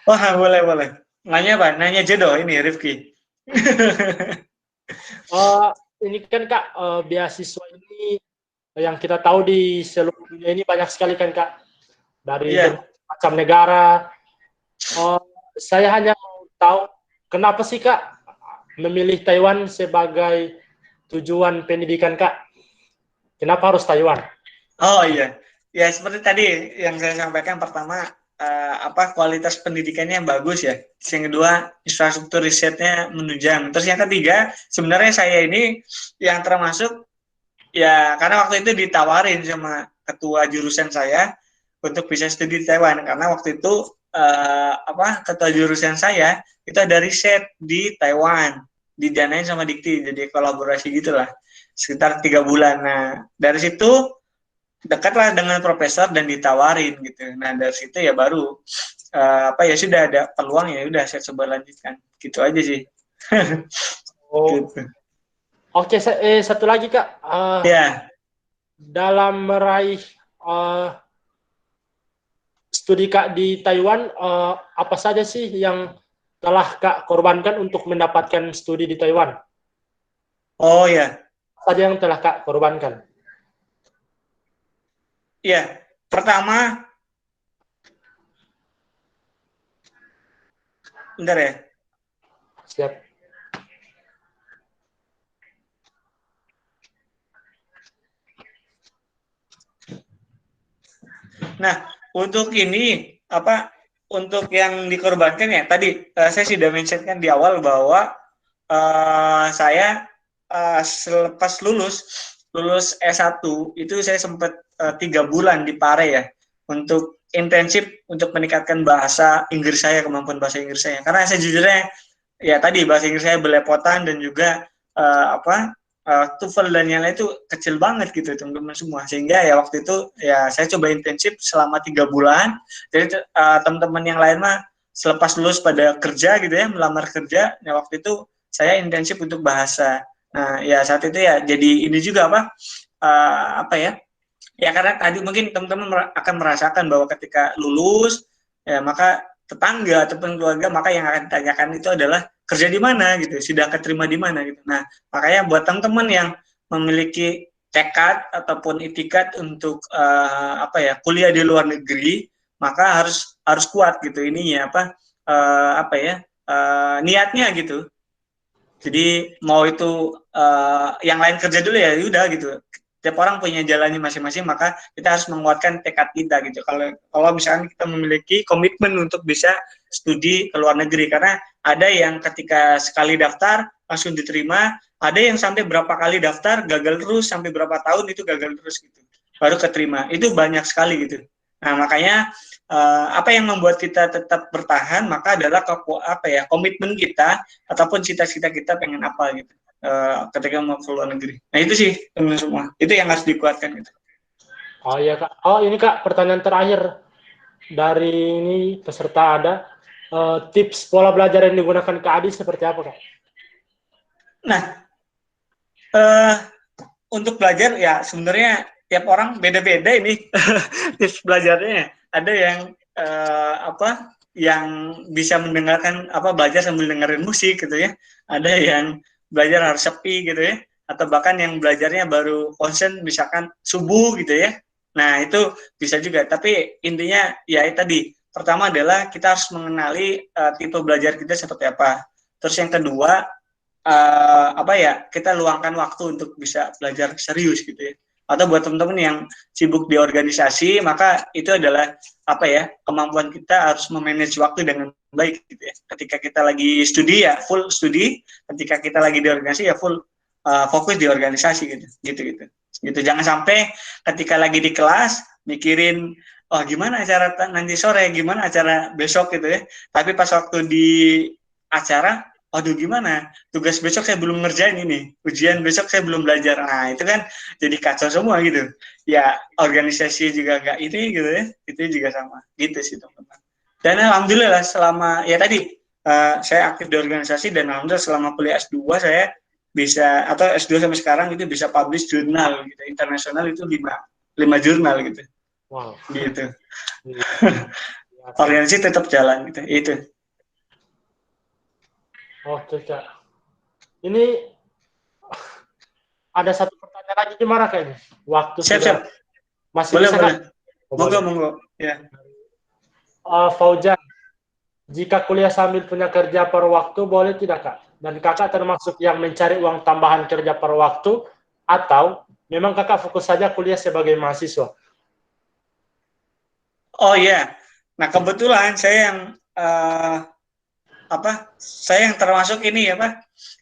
Wah, boleh. Nanya apa? Nanya jodoh ini Rifki. Ini kan, Kak, beasiswa ini yang kita tahu di seluruh dunia ini banyak sekali kan, Kak, dari berbagai macam negara. Saya hanya mau tahu kenapa sih, Kak, memilih Taiwan sebagai tujuan pendidikan, Kak? Kenapa harus Taiwan? Oh iya, ya seperti tadi yang saya sampaikan pertama kualitas pendidikannya yang bagus ya. Yang kedua infrastruktur risetnya menunjang. Terus yang ketiga sebenarnya saya ini yang termasuk ya karena waktu itu ditawarin sama ketua jurusan saya untuk bisa studi di Taiwan karena waktu itu ketua jurusan saya itu ada riset di Taiwan didanain sama Dikti jadi kolaborasi gitulah sekitar 3 bulan. Nah dari situ dekatlah dengan profesor dan ditawarin gitu. Nah dari situ ya baru ya sudah ada peluang ya udah saya coba lanjutkan gitu aja sih. Gitu. Oke, satu lagi, Kak. Ya. Dalam meraih studi Kak di Taiwan, apa saja sih yang telah Kak korbankan untuk mendapatkan studi di Taiwan? Oh ya. Apa saja yang telah Kak korbankan? Ya, pertama, bentar ya. Siap. Nah, untuk ini untuk yang dikorbankan ya tadi saya sudah mentionkan di awal bahwa saya selepas lulus S1 itu saya sempat 3 bulan di Pare ya untuk intensif untuk meningkatkan bahasa Inggris saya, kemampuan bahasa Inggris saya. Karena saya jujurnya ya tadi bahasa Inggris saya belepotan dan juga TOEFL dan yang lain itu kecil banget gitu teman-teman semua, sehingga ya waktu itu ya saya coba intensif selama 3 bulan. Jadi teman-teman yang lain mah selepas lulus pada kerja gitu ya, melamar kerja, ya waktu itu saya intensif untuk bahasa. Nah ya saat itu ya jadi ini juga apa ya, ya karena tadi mungkin teman-teman akan merasakan bahwa ketika lulus ya maka tetangga ataupun keluarga maka yang akan ditanyakan itu adalah kerja di mana gitu, sudah keterima di mana gitu. Nah makanya buat teman-teman yang memiliki tekad ataupun itikat untuk apa ya, kuliah di luar negeri, maka harus kuat gitu ininya apa ya, niatnya gitu. Jadi mau itu yang lain kerja dulu ya udah gitu. Tiap orang punya jalannya masing-masing, maka kita harus menguatkan tekad kita gitu. Kalau misalnya kita memiliki komitmen untuk bisa studi ke luar negeri, karena ada yang ketika sekali daftar langsung diterima, ada yang sampai berapa kali daftar gagal terus, sampai berapa tahun itu gagal terus gitu, baru keterima. Itu banyak sekali gitu. Nah makanya apa yang membuat kita tetap bertahan maka adalah apa ya, komitmen kita ataupun cita-cita kita pengen apa gitu. Ketika mau ke luar negeri. Nah itu sih teman semua. Itu yang harus dikuatkan gitu. Oh iya Kak. Oh ini Kak, pertanyaan terakhir dari ini peserta ada. Tips pola belajar yang digunakan Kak Adi seperti apa Kak? Nah, untuk belajar ya sebenarnya tiap orang beda-beda ini tips belajarnya. Ada yang apa, yang bisa mendengarkan belajar sambil dengerin musik gitu ya. Ada yang belajar harus sepi gitu ya, atau bahkan yang belajarnya baru konsen misalkan subuh gitu ya. Nah itu bisa juga, tapi intinya ya tadi, pertama adalah kita harus mengenali tipe belajar kita seperti apa. Terus yang kedua apa ya, kita luangkan waktu untuk bisa belajar serius gitu ya. Atau buat teman-teman yang sibuk di organisasi, maka itu adalah apa ya, kemampuan kita harus memanage waktu dengan baik gitu ya. Ketika kita lagi studi ya full studi, ketika kita lagi di organisasi ya full fokus di organisasi gitu. Jangan sampai ketika lagi di kelas mikirin gimana acara nanti sore, gimana acara besok gitu ya. Tapi pas waktu di acara, aduh gimana, tugas besok saya belum ngerjain ini, ujian besok saya belum belajar. Nah itu kan jadi kacau semua gitu. Ya organisasi juga nggak ini gitu ya, itu juga sama gitu sih teman-teman. Dan alhamdulillah selama ya tadi saya aktif di organisasi, dan alhamdulillah selama kuliah S2 saya bisa, atau S2 sampai sekarang itu bisa publish jurnal gitu, internasional itu 5 jurnal gitu. Wow. Gitu. Organisasi tetap jalan gitu. Itu. Oke Kak. Ini ada satu pertanyaan lagi, gimana kayaknya? Waktu Siap. Masih boleh, bisa boleh. Kak? Monggo. Ya. Fauzan, jika kuliah sambil punya kerja per waktu, boleh tidak Kak? Dan Kakak termasuk yang mencari uang tambahan kerja per waktu, atau memang Kakak fokus saja kuliah sebagai mahasiswa? Oh iya. Nah kebetulan saya yang saya yang termasuk ini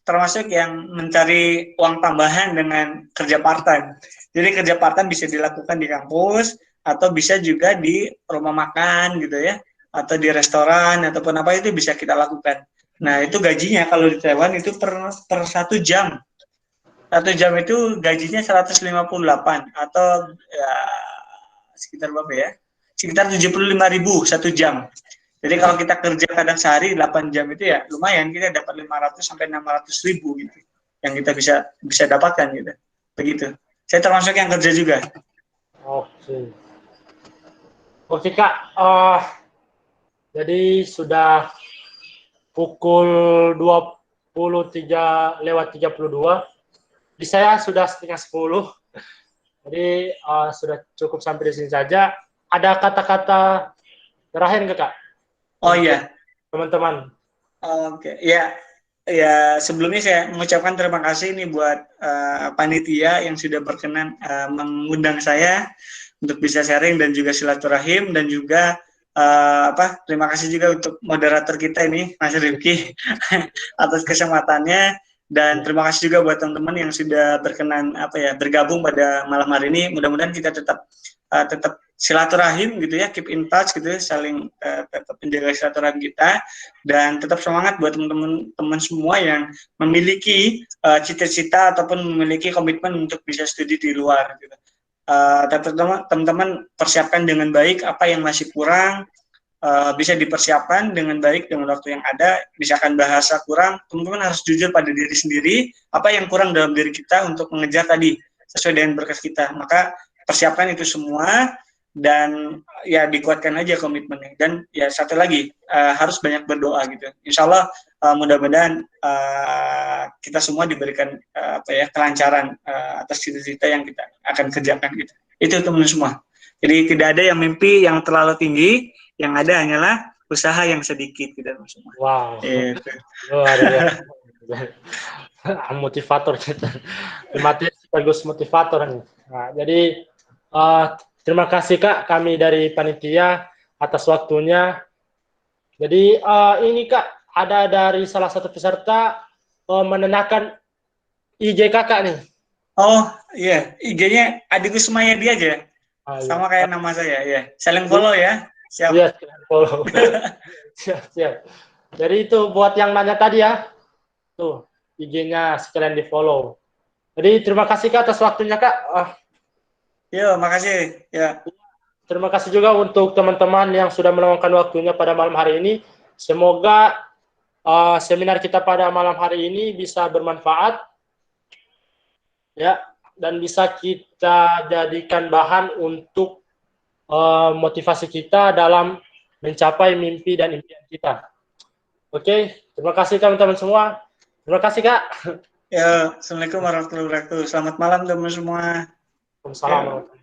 termasuk yang mencari uang tambahan dengan kerja part-time. Jadi kerja part-time bisa dilakukan di kampus, atau bisa juga di rumah makan gitu ya, atau di restoran ataupun apa, itu bisa kita lakukan. Nah itu gajinya kalau di Taiwan itu per 1 jam. 1 jam itu gajinya 158, atau ya sekitar berapa ya? Sekitar 75.000 1 jam. Jadi kalau kita kerja kadang sehari 8 jam itu ya lumayan, kita dapat 500 sampai 600.000 gitu. Yang kita bisa dapatkan gitu. Begitu. Saya termasuk yang kerja juga. Oke Kak, jadi sudah pukul 23:32. Di saya sudah 9:30. Jadi sudah cukup sampai di sini saja. Ada kata-kata terakhir nggak Kak? Oh iya. Teman-teman. Oke. Ya sebelumnya saya mengucapkan terima kasih nih buat panitia yang sudah berkenan mengundang saya untuk bisa sharing dan juga silaturahim, dan juga terima kasih juga untuk moderator kita ini Mas Rifki atas kesempatannya, dan terima kasih juga buat teman-teman yang sudah berkenan bergabung pada malam hari ini. Mudah-mudahan kita tetap silaturahim gitu ya, keep in touch gitu ya, saling tetap menjaga silaturahim kita, dan tetap semangat buat teman-teman semua yang memiliki cita-cita ataupun memiliki komitmen untuk bisa studi di luar gitu. Teman-teman persiapkan dengan baik apa yang masih kurang, bisa dipersiapkan dengan baik dengan waktu yang ada. Misalkan bahasa kurang, teman-teman harus jujur pada diri sendiri, apa yang kurang dalam diri kita untuk mengejar tadi sesuai dengan berkas kita. Maka persiapkan itu semua, dan ya dikuatkan aja komitmennya. Dan ya satu lagi, harus banyak berdoa gitu. Insya Allah mudah-mudahan kita semua diberikan kelancaran atas cita-cita yang kita akan kerjakan gitu. Itu teman-teman semua. Jadi tidak ada yang mimpi yang terlalu tinggi, yang ada hanyalah usaha yang sedikit gitu semua. Wow. Itu. Luar biasa. Motivator kita. Materi sekaligus motivator nih. Nah, jadi terima kasih Kak, kami dari panitia atas waktunya. Jadi ini Kak, ada dari salah satu peserta menanyakan IG Kakak nih. Oh iya, IG-nya Adikus Mayadi aja. Sama kayak nama saya ya. Saling follow ya. Siap. Iya, follow. Siap. Jadi itu buat yang nanya tadi ya. Tuh, IG-nya sekalian di-follow. Jadi terima kasih Kak atas waktunya Kak. Yo, makasih. Ya. Terima kasih juga untuk teman-teman yang sudah meluangkan waktunya pada malam hari ini. Semoga seminar kita pada malam hari ini bisa bermanfaat, ya, dan bisa kita jadikan bahan untuk motivasi kita dalam mencapai mimpi dan impian kita. Oke, terima kasih teman-teman semua. Terima kasih Kak. Ya, Assalamualaikum warahmatullahi wabarakatuh. Selamat malam teman-teman semua. Waalaikumsalam.